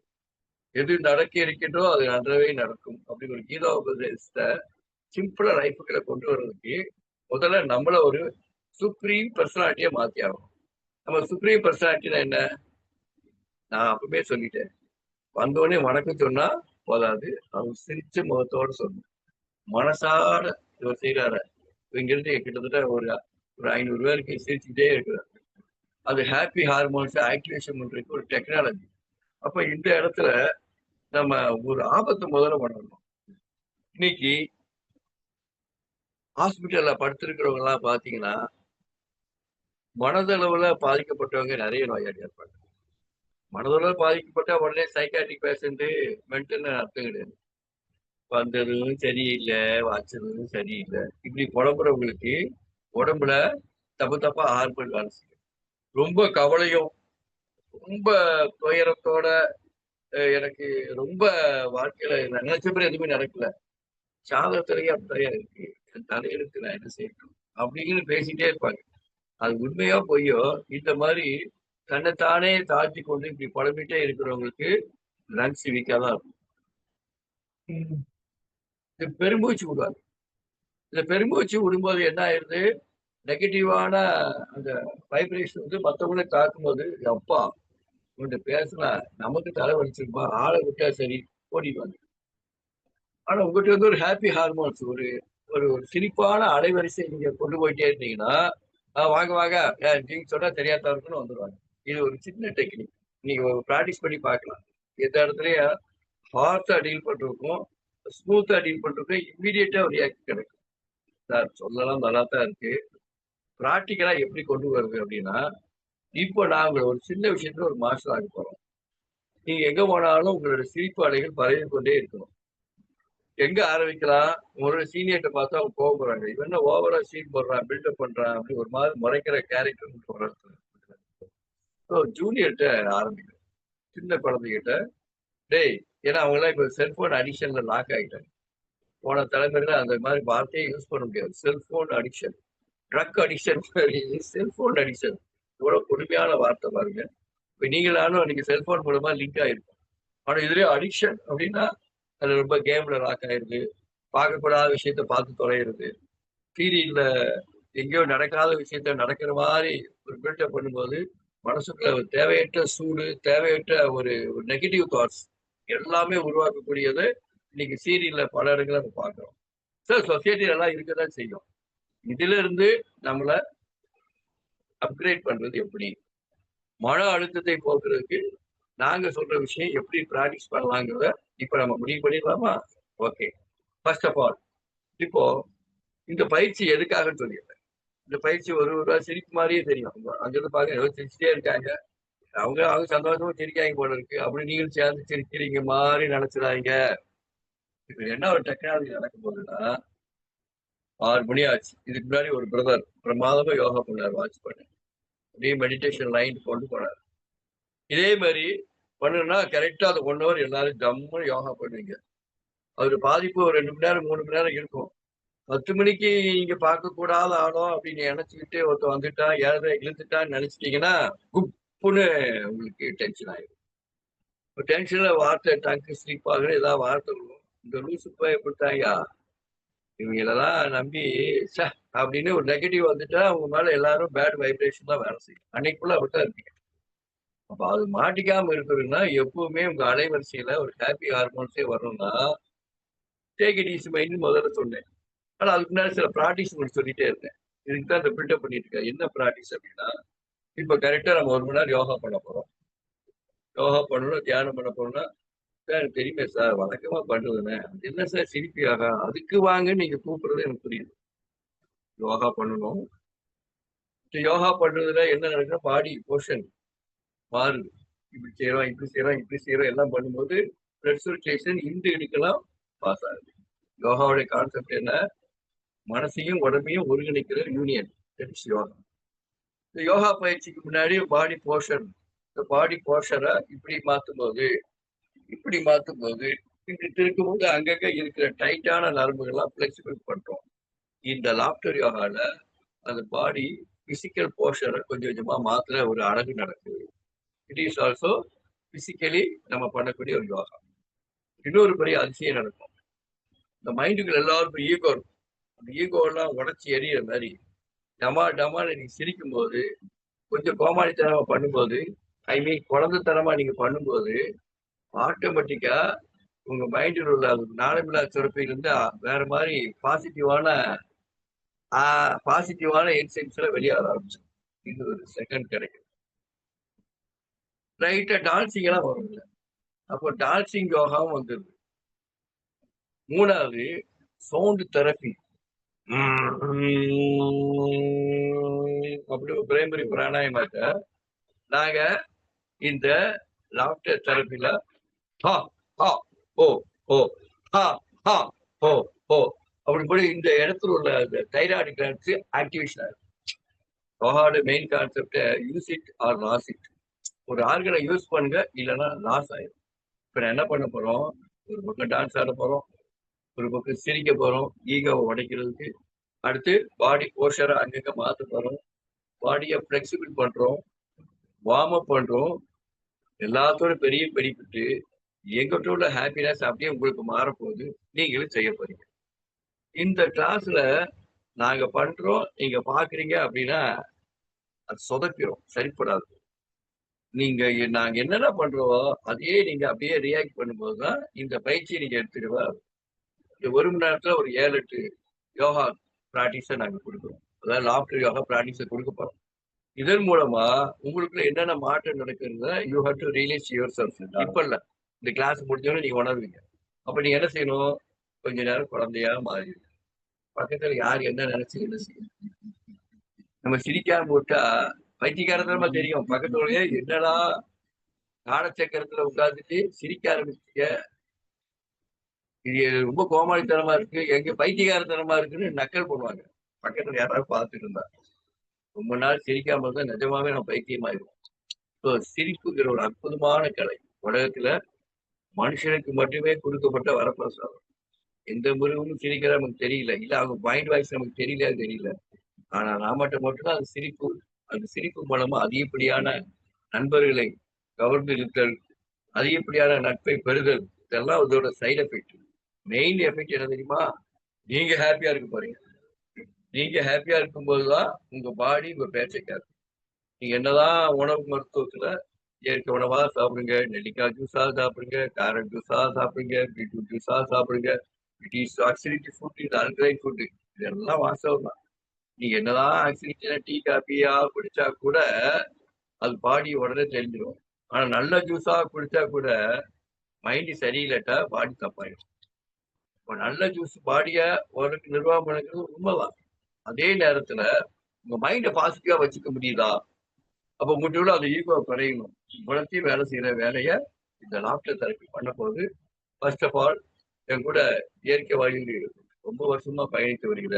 எது நடக்க இருக்கின்றோ அது நன்றாவே நடக்கும். அப்படி ஒரு கீதா உபதேசத்தை சிம்பிளா லைஃபுக்குள்ள கொண்டு வர்றதுக்கு முதல்ல நம்மள ஒரு சுப்ரீம் பர்சனாலிட்டியா மாத்தி ஆகும். நம்ம சுப்ரீம் பர்சனாலிட்டினா என்ன? நான் அப்பவே சொல்லிட்டேன். வந்தோடனே வணக்கம் சொன்னா போதாது, அவர் சிரிச்ச முகத்தோட சொல்லணும். மனசார இவர் செய்யறாரு. இங்கிருந்து கிட்டத்தட்ட ஒரு 500 பேருக்கு சிரிச்சுக்கிட்டே இருக்கிறார். அது ஹாப்பி ஹார்மோன்ஸ் ஆக்டிவேஷன் பண்றதுக்கு ஒரு டெக்னாலஜி. அப்ப இந்த இடத்துல நம்ம ஒரு ஆபத்தை முதல்ல பண்ணணும். இன்னைக்கு ஹாஸ்பிட்டல்ல படுத்திருக்கிறவங்க எல்லாம் பாத்தீங்கன்னா மனதளவுல பாதிக்கப்பட்டவங்க நிறைய நோயாளியா இருப்பாங்க. மனதளவுல பாதிக்கப்பட்ட உடனே சைக்காட்ரிக் பேஷண்ட் மென்டல் அர்த்தம் கிடையாது. வந்ததும் சரியில்லை, வச்சதும் சரியில்லை, இப்படி புலம்புறவங்களுக்கு உடம்புல தப்பா ஹார்மோன் வேலை செய்யும். ரொம்ப கவலையும் ரொம்ப துயரத்தோட எனக்கு ரொம்ப வாழ்க்கையில நினைச்சபடி எதுவுமே நடக்கல, சாதகத்திலேயே அப்படியே இருக்கு, என் தலையெழுத்து நான் என்ன செய்யணும் அப்படின்னு பேசிட்டே இருப்பாங்க. அது உண்மையோ பொய்யோ, இந்த மாதிரி தன்னைத்தானே தாழ்த்தி கொண்டு இப்படி புலம்பிட்டே இருக்கிறவங்களுக்கு லங்ஸ் வீக்கா தான் இருக்கும். இது பெருமூச்சு விடுவாங்க. இந்த பெருமூச்சு விடும்போது என்ன ஆயிடுது? நெகட்டிவான அந்த வைப்ரேஷன் வந்து மற்றவங்களே தாக்கும்போது, அப்பா உன்கிட்ட பேசினா நமக்கு தலை வலிச்சிருப்பா, ஆளை விட்டா சரி ஓடிடுவாங்க. ஆனா உங்ககிட்ட வந்து ஒரு ஹாப்பி ஹார்மோன்ஸ் ஒரு ஒரு சிரிப்பான அலைவரிசை நீங்க கொண்டு போயிட்டே இருந்தீங்கன்னா, வாங்க வாங்க நீங்க சொன்னா தெரியாத இருக்குன்னு வந்துடுவாங்க. இது ஒரு சின்ன டெக்னிக். நீங்க ப்ராக்டிஸ் பண்ணி பார்க்கலாம். எந்த இடத்துலயும் ஹார்ஸா டீல் பண்றதுக்கும் ஸ்மூத்தா டீல் பண்றதுக்கும் இம்மீடியட்டா ஒரு ரியாக்ட் கிடைக்கும். சார் சொல்லலாம் நல்லா தான் இருக்கு, ப்ராக்டிக்கலா எப்படி கொண்டு வருது அப்படின்னா, இப்போ நாங்க ஒரு சின்ன விஷயத்துல ஒரு மாஸ்டர் ஆக போறோம். நீங்க எங்க போனாலும் உங்களோட சிரிப்பு அலைகள் பரவி கொண்டே இருக்கணும். எங்க ஆரம்பிக்கலாம்? உங்களோட சீனியர்கிட்ட பார்த்தா அவங்க கோவப்படுறாங்க. இவன் என்ன ஓவரா சீன் போடுறான், பில்டப் பண்றான் அப்படி ஒரு மாதிரி முறைக்கிற கேரக்டர் போடுறாங்க. ஜூனியர்கிட்ட ஆரம்பிக்கும். சின்ன குழந்தைகிட்ட, டேய், ஏன்னா அவங்க எல்லாம் இப்ப செல்போன் அடிக்ஷன்ல லாக் ஆகிட்டாங்க. போன தலைமுறையில அந்த மாதிரி வார்த்தையை யூஸ் பண்ண முடியாது. Cellphone addiction, drug addiction, cellphone addiction இவ்வளவு கொடுமையான வார்த்தை பாருங்க. இப்ப நீங்களாலும் நீங்க செல்போன் மூலமா லிங்க் ஆயிருக்கும். ஆனா இதுலயே அடிக்ஷன் அப்படின்னா அது ரொம்ப கேம்ல லாக் ஆயிருது, பார்க்கக்கூடாத விஷயத்த பார்த்து தொலைகிறது, சீரியல்ல எங்கேயோ நடக்காத விஷயத்த நடக்கிற மாதிரி ஒரு பில்டப் பண்ணும்போது மனசுக்குள்ள ஒரு தேவையற்ற சூடு, தேவையற்ற ஒரு நெகட்டிவ் தாட்ஸ் எல்லாமே உருவாக்கக்கூடியது இன்னைக்கு சீரியல்ல பல இடங்களை நம்ம பார்க்கிறோம். சொசைட்டி எல்லாம் இருக்கதான் செய்யும். இதுல இருந்து நம்மள அப்கிரேட் பண்றது எப்படி, மன அழுத்தத்தை போக்குறதுக்கு நாங்க சொல்ற விஷயம் எப்படி ப்ராக்டிஸ் பண்ணலாங்கிறத இப்ப நம்ம முடிவு பண்ணிடலாமா? ஓகே. ஃபர்ஸ்ட் ஆஃப் ஆல், இப்போ இந்த பயிற்சி எதுக்காகன்னு சொல்லிடுறேன். இந்த பயிற்சி ஒரு சிரிப்பு மாதிரியே தெரியும். அங்கிருந்து பாக்க ஏதோ சிரிச்சுட்டே இருக்காங்க, அவங்க சந்தோஷமா சிரிக்காங்க போல இருக்கு, அப்படி நீங்களும் சேர்ந்து சிரிக்கிறீங்க மாதிரி நினைச்சிடாங்க. இப்ப என்ன ஒரு டெக்னாலஜி நடக்க போகுதுன்னா, 6 மணி ஆச்சு. இதுக்கு முன்னாடி ஒரு பிரதர் பிரமாதமா யோகா பண்ணார், வாட்ச் பண்ணு, அப்படியே மெடிடேஷன் லைன் கொண்டு போனார். இதே மாதிரி பண்ணுன்னா கரெக்டா அந்த 1 hour எல்லாரும் ஜம்முன்னு யோகா பண்ணுவீங்க. அது பாதிப்பு ஒரு 2 மணி நேரம் 3 மணி நேரம் இருக்கும். 10 மணிக்கு நீங்க பார்க்க கூடாத ஆளோ அப்படின்னு நினைச்சுக்கிட்டு ஒருத்தர் வந்துட்டா, ஏழரை இழுத்துட்டான்னு நினைச்சிட்டீங்கன்னா குப்புன்னு உங்களுக்கு டென்ஷன் ஆயிடும். இப்போ டென்ஷன்ல வார்த்தை டங்கு ஸ்லிப் ஆகுற ஏதாவது வார்த்தை வரும். இந்த லூசு போய் எப்படித்தாயா இவங்களெல்லாம் நம்பி அப்படின்னு ஒரு நெகட்டிவ் வந்துட்டா அவங்க மேல எல்லாரும் பேட் வைப்ரேஷன் தான் வேலை செய்யும். அன்னைக்குள்ள அப்படித்தான் இருப்பீங்க. அப்ப அது மாட்டிக்காம இருக்கிறதுன்னா எப்பவுமே உங்க அலைவரிசையில ஒரு ஹாப்பி ஹார்மோன்ஸே வரணும்னா டேக் இட் ஈஸி மைண்ட் முதல்ல சொன்னேன். ஆனா அதுக்கு முன்னாடி சில ப்ராக்டிஸ் உங்களுக்கு சொல்லிட்டே இருந்தேன். இதுக்கு தான் இந்த பில்டப் பண்ணிட்டு இருக்கேன். என்ன ப்ராக்டிஸ் அப்படின்னா, இப்ப கரெக்டா நம்ம 1 மணி நேரம் யோகா பண்ண போறோம். யோகா பண்ணணும், தியானம் பண்ண போறோம்னா, சார் எனக்கு தெரியுமே சார், வழக்கமா பண்றதுன்னு. அது என்ன சார் சிரிப்பியாக, அதுக்கு வாங்கன்னு நீங்க கூப்பிடுறது எனக்கு புரியுது. யோகா பண்ணணும். யோகா பண்றதுல என்ன நடக்குன்னா பாடி போர்ஷன் மாறுது. இப்படி செய்யறோம், இப்படி செய்யறோம், இப்படி செய்யறோம் எல்லாம் பண்ணும்போது பிளட் சர்க்குலேஷன் இந்த இதுக்கெல்லாம் பாஸ் ஆகுது. யோகாவுடைய கான்செப்ட் என்ன? மனசையும் உடம்பையும் ஒருங்கிணைக்கிற யூனியன். யோகா. இந்த யோகா பயிற்சிக்கு முன்னாடி பாடி போர்ஷன், இந்த பாடி போர்ஷனை இப்படி மாத்தும்போது இப்படி மாத்தும்போது இப்படி திருக்கும்போது அங்கங்க இருக்கிற டைட்டான நரம்புகள்லாம் பிளெக்சிபிள் பண்றோம். இந்த லாஃப்டர் யோகால அந்த பாடி பிசிக்கல் போர்ஷனை கொஞ்சம் கொஞ்சமா மாத்துற ஒரு அழகு நடக்குது. இட் இஸ் ஆல்சோ பிசிக்கலி நம்ம பண்ணக்கூடிய ஒரு யோகா. இன்னொரு பெரிய அதிசயம் நடக்கும். இந்த மைண்டுக்குள்ள எல்லாருக்கும் ஈகோ இருக்கும். அந்த ஈகோ எல்லாம் உடச்சி எறிகிற மாதிரி டமான்னு நீங்க சிரிக்கும் போது, கொஞ்சம் கோமாளித்தனமா பண்ணும்போது, ஐ மீன் குழந்தைத்தனமா நீங்க பண்ணும்போது ஆட்டோமேட்டிக்கா உங்க மைண்டில் உள்ள நாளமில்லா சுரப்பிலிருந்து வேற மாதிரி பாசிட்டிவான என்சைம்ஸ்ல வெளியாக ஆரம்பிச்சு. இது ஒரு செகண்ட் கிடைக்கும். ரைட்டா டான்சிங் எல்லாம் வரும்ல, அப்போ டான்சிங் யோகாவும் வந்துருது. 3வது சவுண்ட் தெரப்பி. அப்படி பிரைமரி பிராணாயமாக்க நாங்க இந்த லாஃப்டர் தெரப்பில அப்படி கூட இந்த இடத்துல உள்ள தைராய்டு கிளான்ஸ் ஆக்டிவேஷன் ஆகும். யோகாவோட main concept use it or lose it. ஒரு ஆர்கனை யூஸ் பண்ணுங்க, இல்லைன்னா லாஸ் ஆயிடும். இப்ப நான் என்ன பண்ண போறோம்? ஒரு பக்கம் டான்ஸ் ஆட போறோம், ஒரு பக்கம் சிரிக்க போறோம், ஈகோவை உடைக்கிறதுக்கு. அடுத்து பாடி போஸ்டரை அங்கங்க மாத்த போறோம், பாடியை ஃபிளெக்சிபிள் பண்றோம், வார்ம் அப் பண்றோம். எல்லாத்தோட பெரிய பெனிஃபிட் எங்கிட்ட உள்ள ஹாப்பினஸ் அப்படியே உங்களுக்கு மாறப்போகுது, நீங்களும் செய்ய போறீங்க. இந்த கிளாஸ்ல நாங்க பண்றோம், நீங்க பாக்குறீங்க அப்படின்னா அது சொதப்பிடும், சரிப்படாது. நீங்க நாங்க என்னென்ன பண்றோமோ அதையே நீங்க அப்படியே ரியாக்ட் பண்ணும்போதுதான் இந்த பயிற்சியை நீங்க எடுத்துடுவா. இந்த 1 மணி நேரத்துல ஒரு 7-8 யோகா பிராக்டிஸை நாங்க கொடுக்குறோம். அதாவது லாஃப்டர் யோகா பிராக்டிஸை கொடுக்க போறோம். இதன் மூலமா உங்களுக்குள்ள என்னென்ன மாற்றம் நடக்குறத you have to realise yourself. இப்ப இல்ல, இந்த கிளாஸ் முடிஞ்சோன்னு நீங்க உணர்வீங்க. அப்ப நீங்க என்ன செய்யணும்? கொஞ்ச நேரம் குழந்தையா மாறிடுங்க. பக்கத்துல யார் என்ன நினைச்சு என்ன செய்யணும்? நம்ம சிரிக்காம போட்டா பைத்தியக்காரத்தனமா தெரியும். பக்கத்துலயே என்னடா காலச்சக்கரத்துல உட்கார்ந்துட்டு சிரிக்க ஆரம்பிச்சீங்க, இது ரொம்ப கோமாளித்தனமா இருக்கு, எங்க பைத்தியக்காரத்தனமா இருக்குன்னு நக்கல் பண்ணுவாங்க. பக்கத்துல யாராவது பார்த்துட்டு இருந்தா. ரொம்ப நாள் சிரிக்காம இருந்தா நிஜமாவே நம்ம பைத்தியமாயிருவோம். ஸோ சிரிப்புங்கிற ஒரு அற்புதமான கலை உலகத்துல மனுஷனுக்கு மட்டுமே கொடுக்கப்பட்ட வரப்பிரசாதம். எந்த மிருகமும் சிரிக்கிற நமக்கு தெரியல, இல்ல அவங்க மைண்ட் வாய்ஸ் நமக்கு தெரியல. ஆனா நாமட்ட மட்டும்தான் அந்த சிரிப்பு மூலமா அதிகப்படியான நண்பர்களை கவர்ந்து இழுத்தல், அதிகப்படியான நட்பை பெறுதல், இதெல்லாம் அதோட சைடு எஃபெக்ட். மெயின் எஃபெக்ட் என்ன தெரியுமா? நீங்க ஹாப்பியா இருக்க போறீங்க. நீங்க ஹாப்பியா இருக்கும்போதுதான் உங்க பாடி உங்க பேச்சை கேட்கும். நீங்க என்னதான் உணவு மருத்துவத்துல இயற்கை உணவா சாப்பிடுங்க, நெல்லிக்காய் ஜூஸா சாப்பிடுங்க, கேரட் ஜூஸா சாப்பிடுங்க, பீட்ரூட் ஜூஸா சாப்பிடுங்க, இட் இஸ் அசிடிட்டி ஃபுட், இது அல்கலைன் ஃபுட். இதெல்லாம் வாஸ்தவம் தான். நீங்க என்னதான் அசிடிட்டியான டீ காபியா குடிச்சா கூட அது பாடி உடனே தெரிஞ்சிடும். ஆனா நல்ல ஜூஸா குடிச்சா கூட மைண்ட் சரியில்லைட்டா பாடி தப்பாயிடும். இப்போ நல்ல ஜூஸ் பாடிய உனக்கு நிர்வாகம் பண்ணுறது உண்மைதான். அதே நேரத்துல உங்க மைண்டை பாசிட்டிவா வச்சுக்க முடியுதா? அப்போ முடிவுல அந்த ஈகோ குறையணும். இவ்வளத்தையும் வேலை செய்யற வேலையை இந்த லாப்டர் தெரப்பி பண்ண போது ஃபர்ஸ்ட் ஆஃப் ஆல் என் கூட இயற்கை வாயில் ரொம்ப வருஷமா பயணித்து வருகிற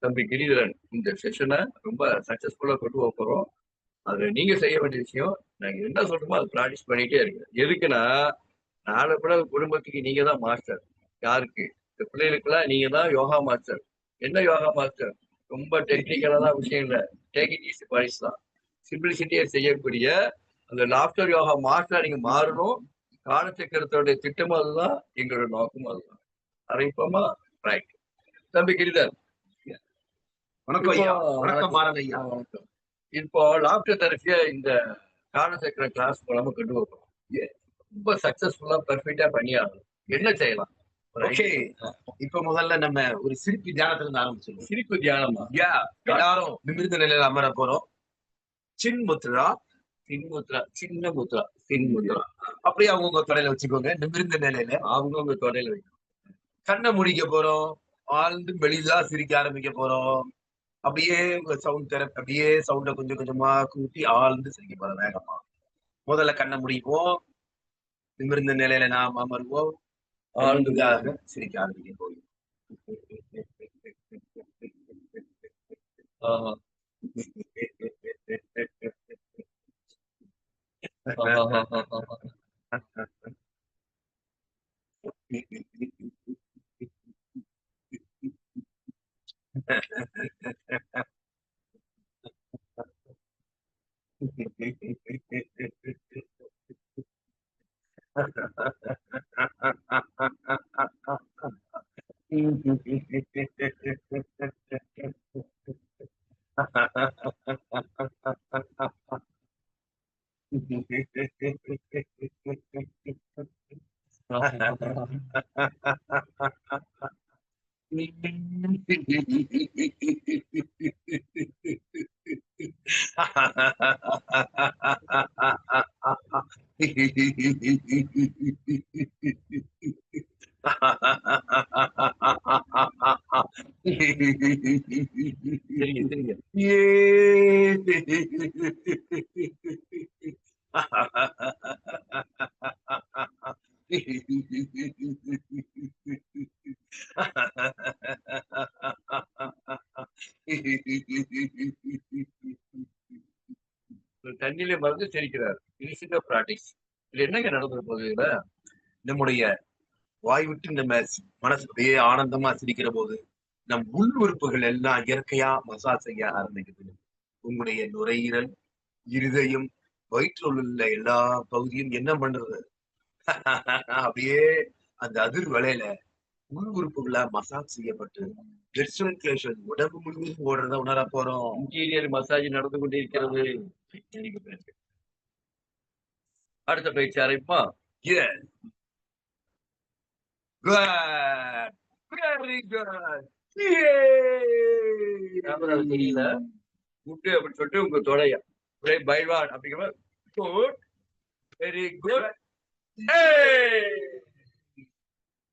தம்பி கிரிதரன் இந்த செஷனை ரொம்ப சக்சஸ்ஃபுல்லா கொண்டு போக போறோம். அது நீங்க செய்ய வேண்டிய விஷயம், நாங்க என்ன சொல்றோமோ அதை ப்ராக்டிஸ் பண்ணிட்டே இருக்கு. எதுக்குன்னா நாளை கூட குடும்பத்துக்கு நீங்க தான் மாஸ்டர். யாருக்கு? இந்த பிள்ளைகளுக்கெல்லாம் நீங்க தான் யோகா மாஸ்டர். என்ன யோகா மாஸ்டர்? ரொம்ப டெக்னிக்கலான விஷயம் இல்லை, டேக் இட் ஈஸி பாய்ஸ் தான். சிம்பிளிசிட்டியை செய்யக்கூடிய அந்த லாப்டர் யோகா மாஸ்டர் நீங்க மாறணும். காலச்சக்கரத்தோடைய திட்டமும் அதுதான், எங்களோட நோக்கமும் அதுதான். அறிவிப்போமா? ரைட். தம்பி கிரிதர், வணக்கம் ஐயா. வணக்கம் பாரத ஐயா. வணக்கம். இப்போ லாப்டர் தெரப்பிய இந்த காலச்சக்கர கிளாஸ் மூலமா கொண்டு வைப்போம். ரொம்ப சக்சஸ்ஃபுல்லா பெர்ஃபெக்டா பண்ணி ஆகணும். என்ன செய்யலாம்? ஓகே, இப்ப முதல்ல நம்ம ஒரு சிரிப்பு தியானத்துல இருந்து ஆரம்பிச்சிருவோம். சிரிப்பு தியானமா? எல்லாரும் நிமிர்ந்த நிலையில அமர போறோம். சின் முத்ரா, சின்முத்ரா, சின்ன முத்ரா, சின்முத்ரா. அப்படியே அவங்கவுங்க தொடையில வச்சுக்கோங்க. நிமிர்ந்த நிலையில அவங்கவுங்க தொடையில வைக்கணும். கண்ணை முடிக்க போறோம். ஆழ்ந்து மெலிதா சிரிக்க ஆரம்பிக்க போறோம். அப்படியே உங்க சவுண்ட் தெரப்பி, அப்படியே சவுண்ட கொஞ்சம் கொஞ்சமா கூட்டி ஆழ்ந்து சிரிக்க போறோம் வேகமா. முதல்ல கண்ணை முடிப்போம். நிமிர்ந்த நிலையில நாம் அமர்வோம். ஆழ்ந்துதாக சிரிக்க ஆரம்பிக்க போகும். ஆஹா. சரிங்க, சரிங்க. தண்ணியில மறந்து சிரிக்கிறார். இது சின்ன பிராக்டிஸ். இது என்னங்க நடந்துட்டு போகுதுல? நம்முடைய வாய் விட்டு நம்ம மனசு அப்படியே ஆனந்தமா சிரிக்கிற போது நம் உள் உறுப்புகள் எல்லாம் இயற்கையா மசாஜ் செய்ய ஆரம்பிக்குது. உங்களுடைய நுரையீரல், இருதயம், வயிற்றில் உள்ள எல்லா பகுதியும் என்ன பண்றது? அப்படியே அந்த அதிர் வேலையில உள் உறுப்புகளை மசாஜ் செய்யப்பட்டு பிளட் சர்க்குலேஷன் உடம்பு முழுவதும் ஓடுறத உணர போறோம். இன்டீரியர் மசாஜ் நடந்து கொண்டிருக்கிறது. அடுத்த பயிற்சி ஆரம்பிப்பா. Yes. Good. Very good. Yay. அது தெரியல. முட்டு அப்படின்னு சொல்லிட்டு உங்க தொடைய ஒரே பைல்வான் அப்படிங்கிற குட், வெரி குட்.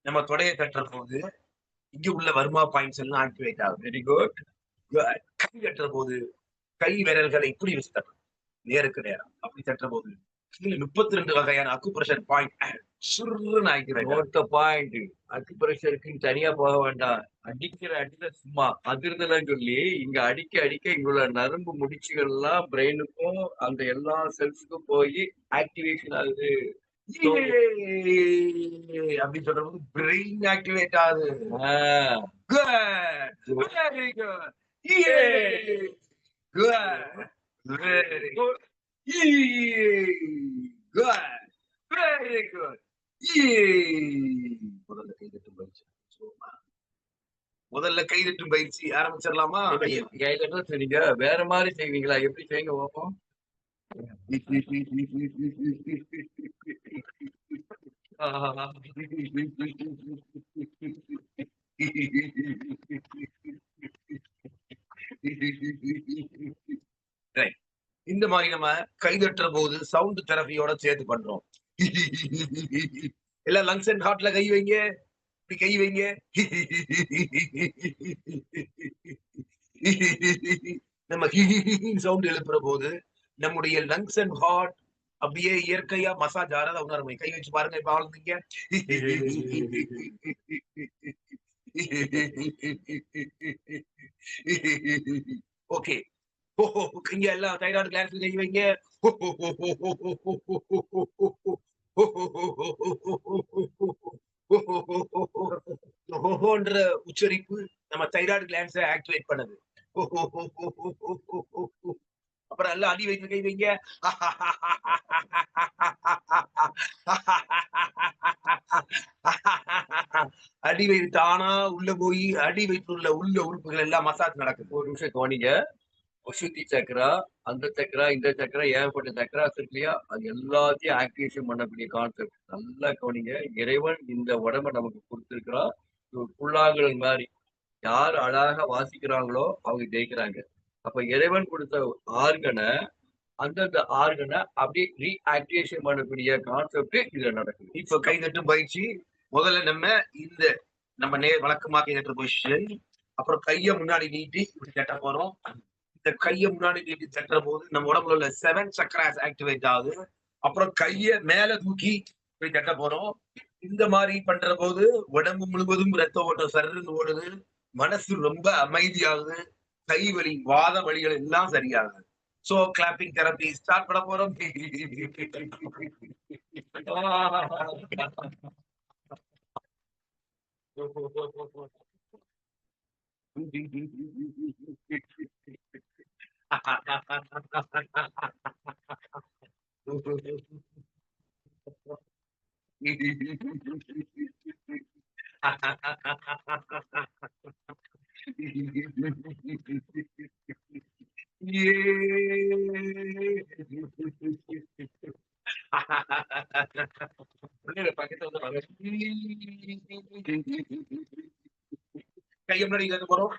நம்ம தொடையை தட்டுற போது இங்க உள்ள வர்மா பாயிண்ட்ஸ் எல்லாம் ஆக்டிவேட் ஆகும். Very good. கை தட்டுற போது கை விரல்களை இப்படி வச்சு தட்டணும், நேருக்கு நேரம். அப்படி தட்டுற போது 32 வகையான அக்குப்ரெஷர் பாயிண்ட் சுருன்னு ஆக்டிவேட். பாயிண்ட் அக்குப்ரெஷருக்கு தனியா போக வேண்டாம். அடிக்கிற அடியில சும்மா அதிர்தலாம் சொல்லி இங்க அடிக்க அடிக்க இங்குள்ள நரம்பு முடிச்சுகள் எல்லாம் பிரெயினுக்கும் அந்த எல்லா செல்ஸுக்கும் போய் ஆக்டிவேஷன் ஆகுது. அப்படின்னு சொல்ற போது பிரெயின் ஆக்டிவேட் ஆகுது. Very good. Very good. Very good. முதல்ல கைதட்டும் பயிற்சி ஆரம்பிச்சிடலாமா? நீங்க வேற மாதிரி செய்வீங்களா? எப்படி செய்யுங்க பார்ப்போம். Right. இந்த மாதிரி நம்ம கைதட்டுற போது சவுண்ட் தெரபியோட சேர்த்து பண்றோம். எல்லாம் லங்ஸ் அண்ட் ஹார்ட்ல கை வைங்க, இப்படி கை வைங்க. நம்ம சவுண்ட் எழுப்புற போது நம்முடைய லங்ஸ் அண்ட் ஹார்ட் அப்படியே இயற்கையா மசாஜ் ஆறத உணர முடியும். கை வச்சு பாருங்க, இப்ப ஆளுங்க. ஓகே. இங்க எல்லாம் தைராய்டு கிளான்ஸ் கை வைங்க. ஓஹோன்ற உச்சரிப்பு நம்ம தைராய்டு கிளான்ஸை ஆக்டிவேட் பண்ணுது. அப்புறம் எல்லாம் அடி வைத்து கை வைங்க. அடி வயிறு தானா உள்ள போய் அடி வயிற்றுல உள்ள உறுப்புகள் எல்லாம் மசாஜ் நடக்குது. ஒரு நிமிஷம் கவனிங்க. அசுத்தி சக்கரா, அந்த சக்கரா, இந்த சக்கரா, ஏகப்பட்ட சக்கராஸ் இருக்கு இல்லையா? அது எல்லாத்தையும் ஆக்டிவேஷன் பண்ணக்கூடிய கான்செப்ட். நல்லா கவனிங்க. இறைவன் இந்த உடம்ப நமக்கு கொடுத்திருக்கிறான். இது ஒரு புல்லாங்குழல் மாதிரி. யார் அழகா வாசிக்கிறாங்களோ அவங்க ஜெயிக்கிறாங்க. அப்ப இறைவன் கொடுத்த ஆர்கனை, அந்தந்த ஆர்கனை அப்படியே ரீஆக்டிவேஷன் பண்ணக்கூடிய கான்செப்ட் இதுல நடக்குது. இப்ப கைதட்டு பயிற்சி. முதல்ல நம்ம வழக்கமா கைதட்டுற பொசிஷன். அப்புறம் கைய முன்னாடி நீட்டி இப்படி தட்ட போறோம். இந்த கைய முன்னாடி நீட்டி தட்டுற போது நம்ம உடம்புல உள்ள 7 சக்கராஸ் ஆக்டிவேட் ஆகுது. அப்புறம் கைய மேல தூக்கி இப்படி தட்ட போறோம். இந்த மாதிரி பண்ற போது உடம்பு முழுவதும் ரத்த ஓட்டம் சருன்னு ஓடுது. மனசு ரொம்ப அமைதியாகுது. கை வலி, வாத வலிகள் எல்லாம் சரியாகுது. சோ கிளாப்பிங் தெரப்பி ஸ்டார்ட் பண்ண போறோம். கைய முன்னாடி கேட்க போறோம்.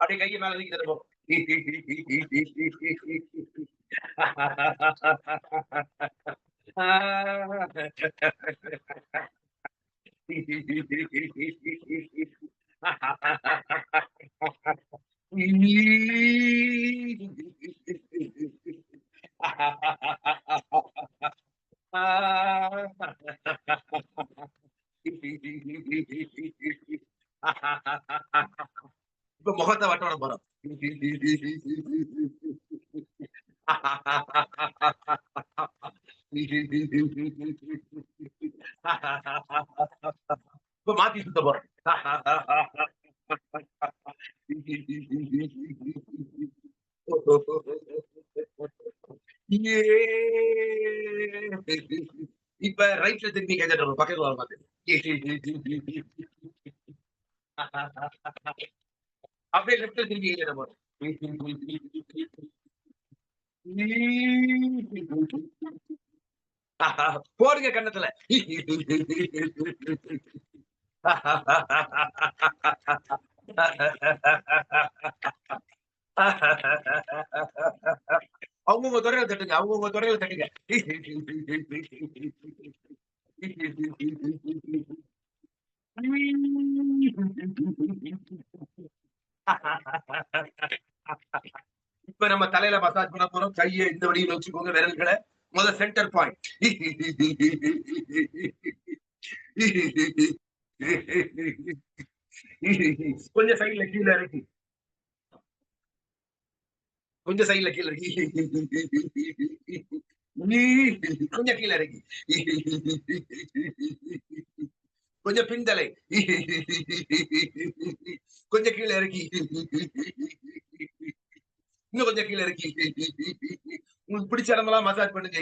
அப்படியே கையை மேல தூக்கி தருவோம். இப்ப முகத்தை வட்டோட போறோம். இப்ப மாத்தி சுத்த போறோம். இப்ப ரைட்ல திரும்பி கேட்க பக்கத்துல வர மாட்டேன். அப்படியே லெஃப்ட்ல திரும்பி கேட்க போறோம். போடுங்க கண்ணத்துல. அவங்கவுங்க துறையில தட்டுங்க, அவங்கவுங்க துறையில தட்டுங்க. இப்ப நம்ம தலையில மசாஜ் பண்ண போறோம். கையை இந்த வழியில வச்சுக்கோங்க, விரல்களை முதல் சென்டர் பாயிண்ட். கொஞ்சம் சைட்ல கீழே இறக்கி, கொஞ்சம் சைட்ல கீழே இறக்கி, கொஞ்சம் கீழே இறக்கி, கொஞ்சம் பின்தலை, கொஞ்சம் கீழே இறக்கி, இன்னும் கொஞ்சம் கீழே இறக்கி, உங்களுக்கு பிடிச்ச இடமெல்லாம் மசாஜ் பண்ணுங்க.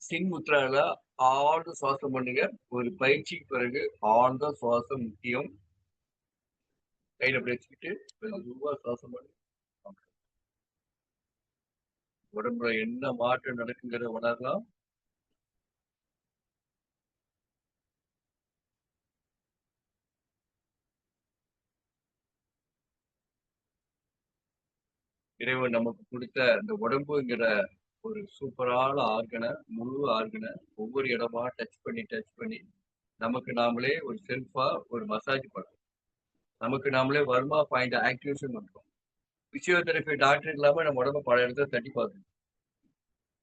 சின்முத்ரால ஆழ்ந்த சுவாசம் பண்ணுங்க. ஒரு பயிற்சிக்கு பிறகு ஆழ்ந்த சுவாசம் முக்கியம். கையில அப்படி வச்சுக்கிட்டு மெதுவா சுவாசம் பண்ணுங்க. உடம்புல என்ன மாற்றம் நடக்குங்கிறத உணரலாம். இறைவன் நமக்கு கொடுத்த இந்த உடம்புங்கிற ஒரு சூப்பரான ஆர்கனை, முழு ஆர்கனை ஒவ்வொரு இடமா டச் பண்ணி நமக்கு நாமளே ஒரு செல்ஃபா ஒரு மசாஜ் பண்றோம். நமக்கு நாமளே வர்மா பாயிண்ட் ஆக்டிவேஷன் பண்றோம். பிசியோதெரபி டாக்டர் இல்லாம நம்ம உடம்ப பல இடத்துல தட்டி பார்க்கணும்.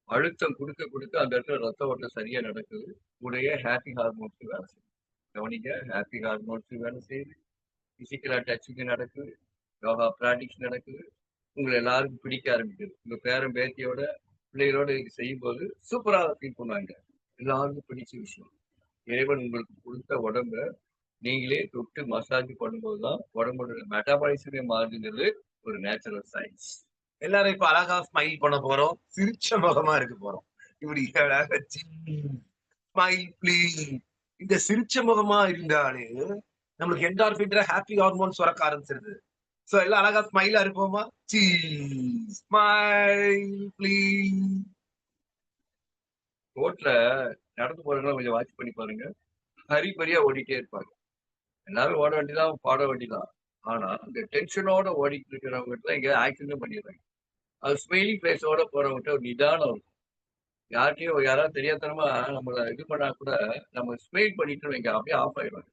அழுத்தம் கொடுக்க அந்த இடத்துல ரத்த ஓட்டம் சரியா நடக்குது. கூடயே ஹாப்பி ஹார்மோன்ஸ் வேலை செய்யுது. கவனிங்க, ஹாப்பி ஹார்மோன்ஸ் வேலை செய்யுது. பிசிக்கலா டச்சிங் நடக்குது. யோகா பிராக்டிஸ் நடக்குது. உங்களை எல்லாருக்கும் பிடிக்க ஆரம்பிக்குது. உங்க பேரன் பேத்தியோட பிள்ளைகளோட இது செய்யும்போது சூப்பரா ஃபீல் பண்ணுவாங்க. எல்லாருக்கும் பிடிச்ச விஷயம். இறைவன் உங்களுக்கு கொடுத்த உடம்ப நீங்களே தொட்டு மசாஜ் பண்ணும்போதுதான் உடம்போட மெட்டாபாலிசமே மாறுதுங்கிறது ஒரு நேச்சுரல் சயின்ஸ். எல்லாரும் இப்ப அழகா ஸ்மைல் பண்ண போறோம். சிரிச்ச முகமா இருக்க போறோம். இப்படி அழகா ஸ்மைல் ப்ளீஸ். இந்த சிரிச்ச முகமா இருந்தாலே நம்மளுக்கு என்டார்பின்ற ஹாப்பி ஹார்மோன் சுரக்க ஆரம்பிச்சிருது. சோ எல்லாம் அழகா ஸ்மைலா இருப்போமா? Smile please. ரோட்ல நடந்து போறவங்க கொஞ்சம் வாட்ச் பண்ணி பாருங்க. ஹரிபரியா ஓடிட்டே இருப்பாங்க. எல்லாரும் ஓட வேண்டியதான், பாட வேண்டியதான். ஆனா இந்த டென்ஷனோட ஓடிட்டு இருக்கிறவங்க எங்க ஆக்சிடென்ட் பண்ணிடுறாங்க. அது ஸ்மைலிங் ஃபேஸோட போறவங்ககிட்ட ஒரு நிதானம் இருக்கும். யார்கிட்டயும் யாராவது தெரியாதனமா நம்மள இது பண்ணா கூட நம்ம ஸ்மைல் பண்ணிட்டு வைங்க, அப்படியே ஆஃப் ஆயிடுவாங்க.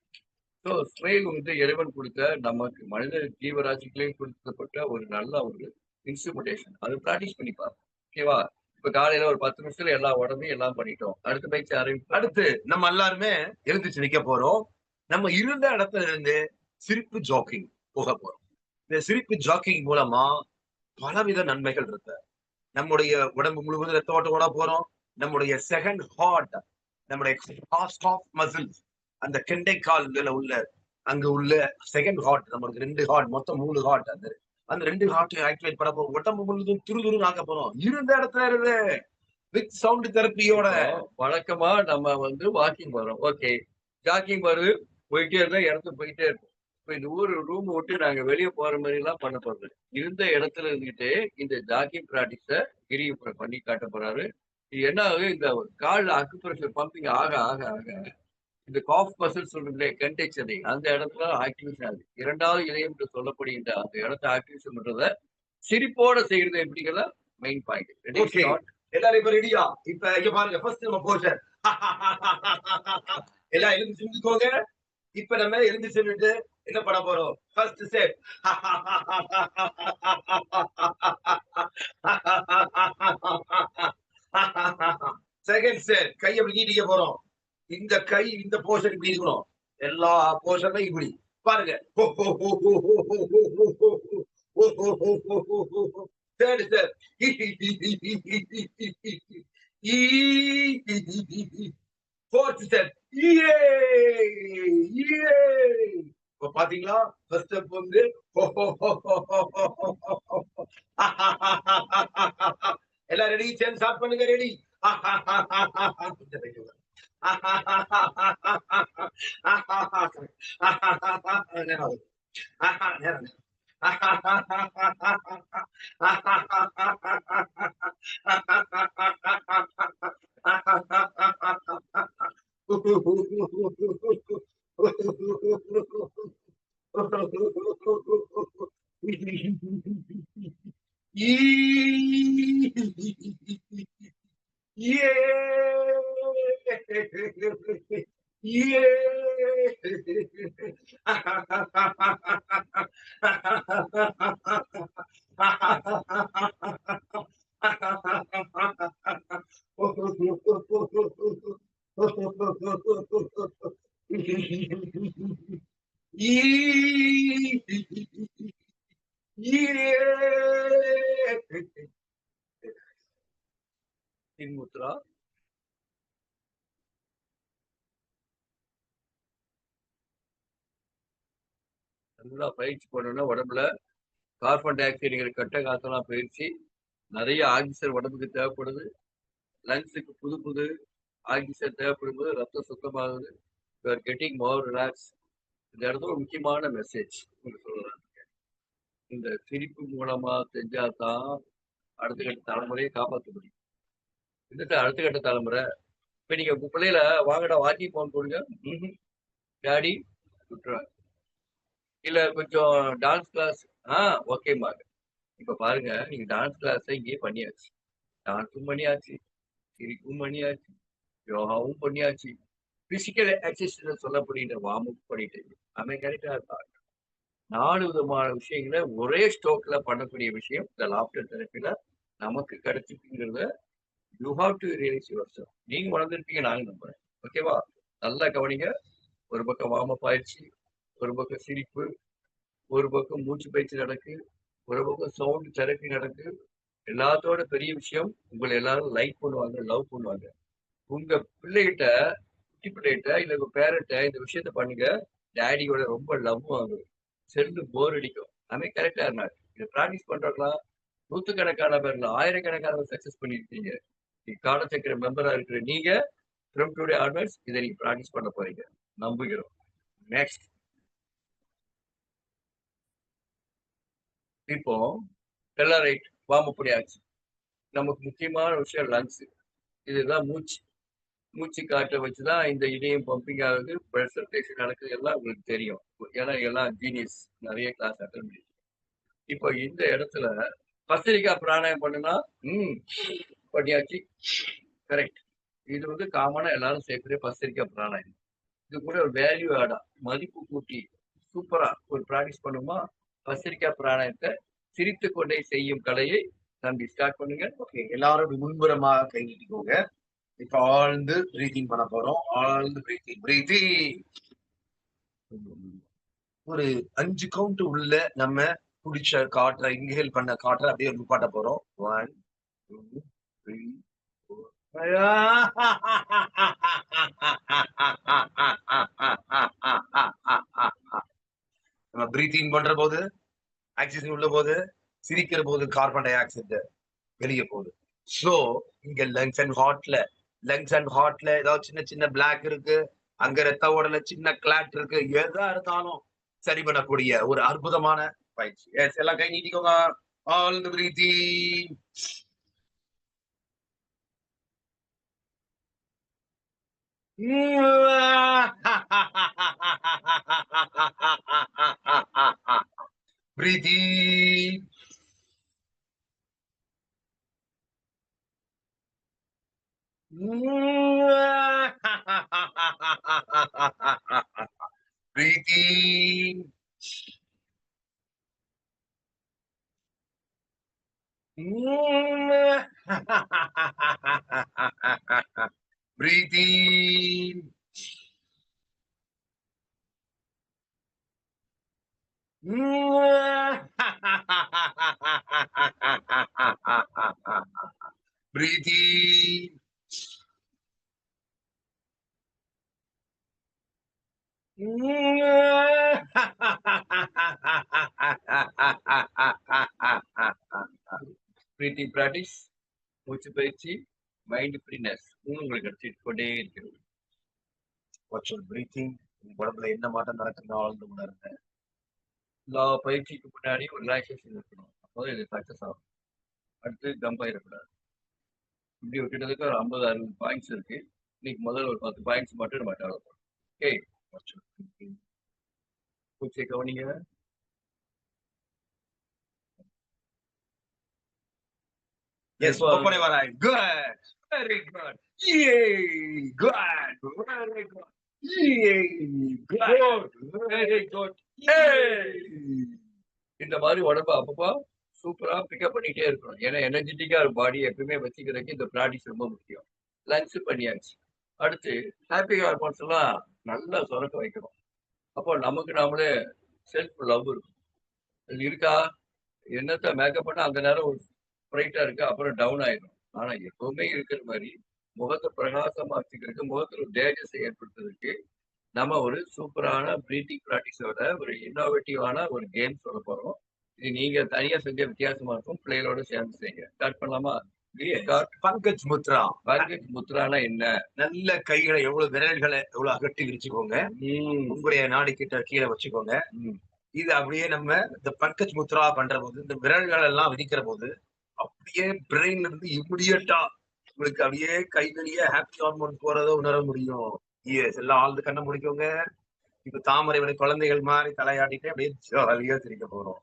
ஸோ ஸ்மைல் வந்து இறைவன் கொடுத்த நமக்கு மனித ஜீவராசிகளையும் கொடுக்கப்பட்ட ஒரு நல்ல ஒரு இன்ஸ்ட்ருமெண்டேஷன். அது ப்ராக்டிஸ் பண்ணி பாருங்க. ஓகேவா? இப்ப காலையில ஒரு 10 நிமிஷத்துல எல்லா உடம்பையும் எல்லாம் பண்ணிட்டோம். அடுத்த பயிற்சி ஆரம்பிப்போம். அடுத்து நம்ம எல்லாருமே எழுந்திருச்சு நிக்க போறோம். நம்ம இருந்த இடத்துல இருந்து சிரிப்பு ஜாக்கிங் போக போறோம். இந்த சிரிப்பு ஜாக்கிங் மூலமா பலவித நன்மைகள் இருக்கு. நம்முடைய உடம்பு முழுவதும் ரத்த ஓட்டம் ஓட போறோம். நம்முடைய செகண்ட் ஹார்ட், நம்முடைய ஹார்ட் ஆஃப் மசில்ஸ், அந்த கெண்டை கால்ல உள்ள அங்க உள்ள செகண்ட் ஹார்ட், நம்மளுக்கு 2 ஹார்ட், மொத்தம் 3 ஹார்ட். அந்த அந்த 2 ஹார்ட்டையும் ஆக்டிவேட் பண்ண போறோம். உடம்பு முழுவதும் துருதுருன்னு ஆக்க போறோம். இருந்த இடத்துல இருந்து வித் சவுண்ட் தெரப்பியோட. வழக்கமா நம்ம வந்து வாக்கிங் போறோம். ஓகே, ஜாக்கிங் வருது, போயிட்டே இருந்தா இடத்துக்கு போயிட்டே இருக்கும். இப்ப இந்த ரூம் விட்டு நாங்க வெளியே போற மாதிரி எல்லாம் பண்ண போறது. இருந்த இடத்துல இருந்துட்டு இந்த ஜாக்கிங் பிராக்டிஸ கிரி பண்ணி காட்ட போறாரு. இது என்ன ஆகுது, இந்த கால்ல அக்குப்ரெஷர் பம்பிங் ஆக ஆக ஆக இந்த காஃப் மசில் சொல்றீங்களே, கண்டெக்ஷனை அந்த இடத்துல ஆக்டிவேஷன் ஆகுது. இரண்டாவது இதயம் என்று சொல்லப்படுகின்ற அந்த இடத்த ஆக்டிவேஷன் பண்றத சிரிப்போட செய்யறது எப்படிங்கிறத மெயின் பாயிண்ட். ஓகே, எல்லாரும் இப்ப ரெடியா? இப்ப இங்க பாருங்க, ஃபர்ஸ்ட் நம்ம போஷன். எல்லாம் எழுந்து சிந்துக்கோங்க. இப்ப நம்ம எழுந்து சென்றுட்டு என்ன பண்ண போறோம்? First step. செகண்ட் ஸ்டெப், கை அப்படி நீட்டிக்க போறோம். இந்த கை இந்த போர்ஷன் இப்படி இருக்கணும். எல்லா போர்ஷனும் இப்படி பாருங்க. Third step. Fourth step. இப்ப பாத்தீங்களா? ஃபர்ஸ்ட் ஸ்டெப் வந்து எல்லாம் ரெடி? சேர்ந்து ஸ்டார்ட் பண்ணுங்க. ரெடி? சின்முத்ரா. நல்லா பயிற்சி பண்ணணும்னா உடம்புல கார்பன் டை ஆக்சைடுங்கிற கட்ட காத்தெல்லாம் பயிற்சி நிறைய ஆக்சிஜன் உடம்புக்கு தேவைப்படுது. லங்ஸுக்கு புது புது ஆக்சிஜன் தேவைப்படும் போது ரத்தம் சுத்தமாகுது. You are getting more relax. இந்த இடத்துல ஒரு முக்கியமான மெசேஜ் உங்களுக்கு சொல்றேன். இந்த சிரிப்பு மூலமா செஞ்சாதான் அடுத்த கட்ட தலைமுறையை காப்பாற்ற முடியும். இந்த அடுத்த கட்ட தலைமுறை இப்ப நீங்க உங்க பிள்ளையில வாங்கடா வாக்கிங் போன் போடுங்க, டாடி விட்டுருவாங்க. இல்ல கொஞ்சம் டான்ஸ் கிளாஸ், ஓகேம்பாங்க. இப்ப பாருங்க, நீங்க டான்ஸ் கிளாஸ் இங்கேயே பண்ணியாச்சு, டான்ஸும் பண்ணியாச்சு, சிரிப்பும் பண்ணியாச்சு, யோகாவும் பண்ணியாச்சு, பிசிக்கல் எக்ஸசைஸ் சொல்லப்படுகின்ற வார்ம் பண்ணிட்டு அவன் கரெக்டா இருப்பாங்க. 4 விதமான விஷயங்களை ஒரே ஸ்டோக்ல பண்ணக்கூடிய விஷயம் இந்த லாஃப்டர் தெரப்பில நமக்கு கிடைச்சிருக்குங்கிறத you have to realise yourself. நீங்க வளர்ந்துருப்பீங்க, நாங்க நம்புறேன். ஓகேவா? நல்லா கவனிங்க. ஒரு பக்கம் வார்ம் அப் ஆயிடுச்சு, ஒரு பக்கம் சிரிப்பு, ஒரு பக்கம் மூச்சு பயிற்சி நடக்கு, ஒரு பக்கம் சவுண்ட் தெரப்பி நடக்கு. எல்லாத்தோட பெரிய விஷயம், உங்களை எல்லாரும் லைக் பண்ணுவாங்க, லவ் பண்ணுவாங்க. உங்க பிள்ளைகிட்ட, குட்டி பிள்ளைகிட்ட இல்ல உங்க பேரண்ட்ட இந்த விஷயத்த பண்ணுங்க, டேடியோட ரொம்ப லவ் வாங்கும். செல்லு போர் அடிக்கும். அவன் கரெக்டா இருந்தாங்க. இதை ப்ராக்டிஸ் பண்றவங்களா நூத்துக்கணக்கான பேர்ல ஆயிரக்கணக்கான சக்சஸ் பண்ணிருக்கீங்க. காலச்சக்கர மெம்பரா இருக்கிற நீங்க ஃப்ரம் டுடே ஆன்வர்ட்ஸ் இதை நீங்க ப்ராக்டிஸ் பண்ண போறீங்க, நம்புகிறோம். நெக்ஸ்ட், இப்போ எல்லாம் ரைட், வார்ம் அப் பண்ணியாச்சு. நமக்கு முக்கியமான விஷயம் லங்ஸ். இதுதான் மூச்சு. மூச்சு காற்றை வச்சுதான் இந்த இதயம் பம்பிங் ஆகுது, பிளட் சர்க்குலேஷன் நடக்குது, எல்லாம் உங்களுக்கு தெரியும். ஏன்னா எல்லாம் ஜீனியஸ், நிறைய கிளாஸ் அட்டன் பண்ணி. இப்போ இந்த இடத்துல பத்திரிக்கா பிராணாயம் பண்ணுனா பண்ணியாச்சு, கரெக்ட். இது வந்து காமனா எல்லாரும் சேர்க்கிற பத்திரிக்கா பிராணாயம். இது கூட ஒரு வேல்யூ ஆடா, மதிப்பு கூட்டி சூப்பரா ஒரு ப்ராக்டிஸ் பண்ணுமா? பத்திரிக்கா பிராணாயத்தை சிரித்து கொண்டே செய்யும் கலையை தம்பி ஸ்டார்ட் பண்ணுங்க. ஓகே, எல்லாரும் முன்புறமா கை நீட்டிக்கோங்க. இப்ப ஆழ்ந்து பிரீத்திங் பண்ண போறோம். ஆழ்ந்து பிரீத்திங். ஒரு 5 கவுண்ட் உள்ள நம்ம குடிச்ச காற்றை, இன்ஹேல் பண்ண காற்றை அப்படியே நிப்பாட்ட போறோம். 1 2 3 4. நம்ம பிரீத்திங் பண்ற போது ஆக்சிஜன் உள்ள போது, சிரிக்கிற போது கார்பன் டை ஆக்சைடு வெளியே போகுது. சோ இங்க லங்ஸ் அண்ட் ஹார்ட்ல ஏதாவது சின்ன சின்ன பிளாக் இருக்கு, அங்க ரத்த ஓடல சின்ன கிளாட் இருக்கு, எதா இருந்தாலும் சரி பண்ணக்கூடிய ஒரு அற்புதமான பயிற்சி. எல்லாம் கை நீட்டிக்கோங்க. All the breathing. Breathing. Breathing. Breathing. Breathing. Breathing practice, மூச்சு பயிற்சி, மைண்ட் ஃப்ரீனஸ் உங்களுக்கு கிடைச்சிட்டு கொண்டே இருக்கிறது. பிரீத்திங், உடம்புல என்ன மாற்றம் நடக்குதுன்னு ஆழ்ந்து உணருங்க. எல்லா பயிற்சிக்கு முன்னாடி ஒரு ரிலாக்ஸேஷன் இருக்கணும், அப்போதான் இது சக்சஸ் ஆகும். அடுத்து ஜம்ப் ஆயிடக்கூடாது. இப்படி கிட்டத்தட்ட ஒரு 50-60 பாயிண்ட்ஸ் இருக்கு. இன்னைக்கு முதல்ல ஒரு 10 பாயிண்ட்ஸ் மட்டும் நம்ம டெவலப் பண்ணணும். ஓகே, மூச்சை கவனிங்க. Yes, open your eyes. Good. Very good. Yay. Good. Very good. Yay. Good. Very good. Hey. இந்த மாதிரி உடம்பு அப்பப்போ சூப்பரா பிக்கப் பண்ணிட்டே இருக்கணும். ஏன்னா எனர்ஜெட்டிக்கா பாடி எப்பவுமே வச்சுக்கிறதுக்கு இந்த ப்ராக்டிஸ் ரொம்ப முக்கியம். லங்ஸ் பண்ணியாச்சு. அடுத்து ஹாப்பி ஹார்மோன்ஸ் எல்லாம் நல்லா சுரக்க வைக்கணும். அப்போ நமக்கு நாமளே செல்ஃப் லவ் இருக்கும். அது இருக்கா? என்னத்த மேக்கப் பண்ணா அந்த நேரம் ஒரு பிரைட்டா இருக்கு, அப்புறம் டவுன் ஆயிடும். ஆனா எப்பவுமே இருக்கிற மாதிரி முகத்தை பிரகாசமா வச்சுக்கிறதுக்கு, முகத்துல ஒரு தேஜஸை ஏற்படுத்துறதுக்கு நம்ம ஒரு சூப்பரான பிரீத்திங் ப்ராக்டிஸோட ஒரு இன்னோவேட்டிவான ஒரு கேம் சொல்ல போறோம். இது நீங்க தனியா செஞ்ச வித்தியாசமா இருக்கும். பிள்ளைகளோட சேர்ந்து செய்யுங்க. ஸ்டார்ட் பண்ணலாமா? ஸ்டார்ட். பங்கஜ் முத்ரா. பங்கஜ் முத்ரானா என்ன? நல்ல கைகளை விரல்களை எவ்வளவு அகட்டி விரிச்சுக்கோங்க. உங்களுடைய நாடி கிட்ட கீழே வச்சுக்கோங்க. இது அப்படியே நம்ம இந்த பங்கஜ் முத்ரா பண்ற போது இந்த விரல்கள் எல்லாம் விதிக்கிற போது அப்படியே பிரெயின்ல இருந்து இமிடியட்டா உங்களுக்கு அப்படியே கைகளியே ஹாப்பி ஹார்மோன் போறதை உணர முடியும். எல்லாம் ஆழ்ந்து கண்ணை முடிக்கோங்க. இப்ப தாமரை குழந்தைகள் மாதிரி தலையாட்டிட்டு அப்படியே ஜாலியா சிரிக்க போறோம்.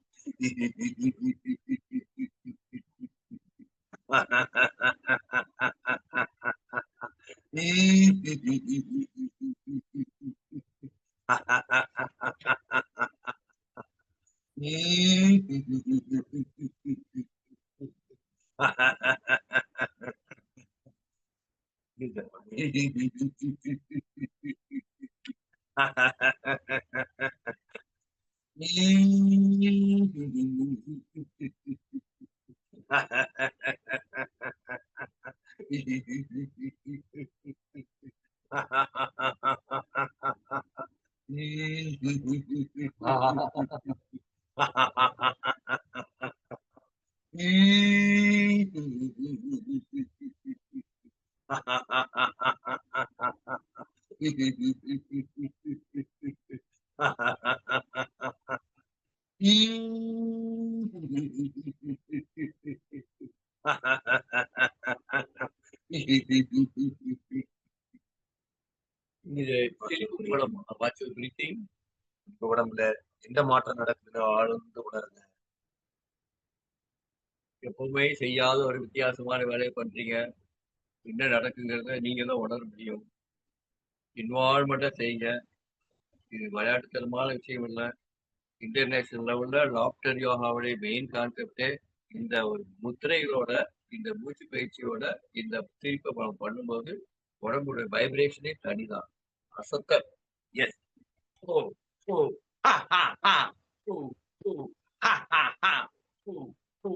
உடம்புல எந்த மாற்றம் நடக்குதுன்னு ஆழ்ந்து உணருங்க. எப்பவுமே செய்யாத ஒரு வித்தியாசமான வேலையை பண்றீங்க. என்ன நடக்குங்கிறத நீங்க தான் உணர முடியும். இன்வால்மெண்டா செய்யுங்க. இது விளையாட்டுத்தனமான விஷயம் இல்லை. இன்டர்நேஷனல் லெவல்ல லாஃப்டர் யோகாவுடைய மெயின் கான்செப்டே இந்த ஒரு முத்திரைகளோட, இந்த மூச்சு பயிற்சியோட, இந்த திருப்ப பண்ணும்போது உடம்புடைய வைப்ரேஷனே தனிதான். அசத்த. எஸ். ஓ ஓ ஹா ஹா ஹா ஓ ஓ ஹா ஹா ஹா ஓ ஓ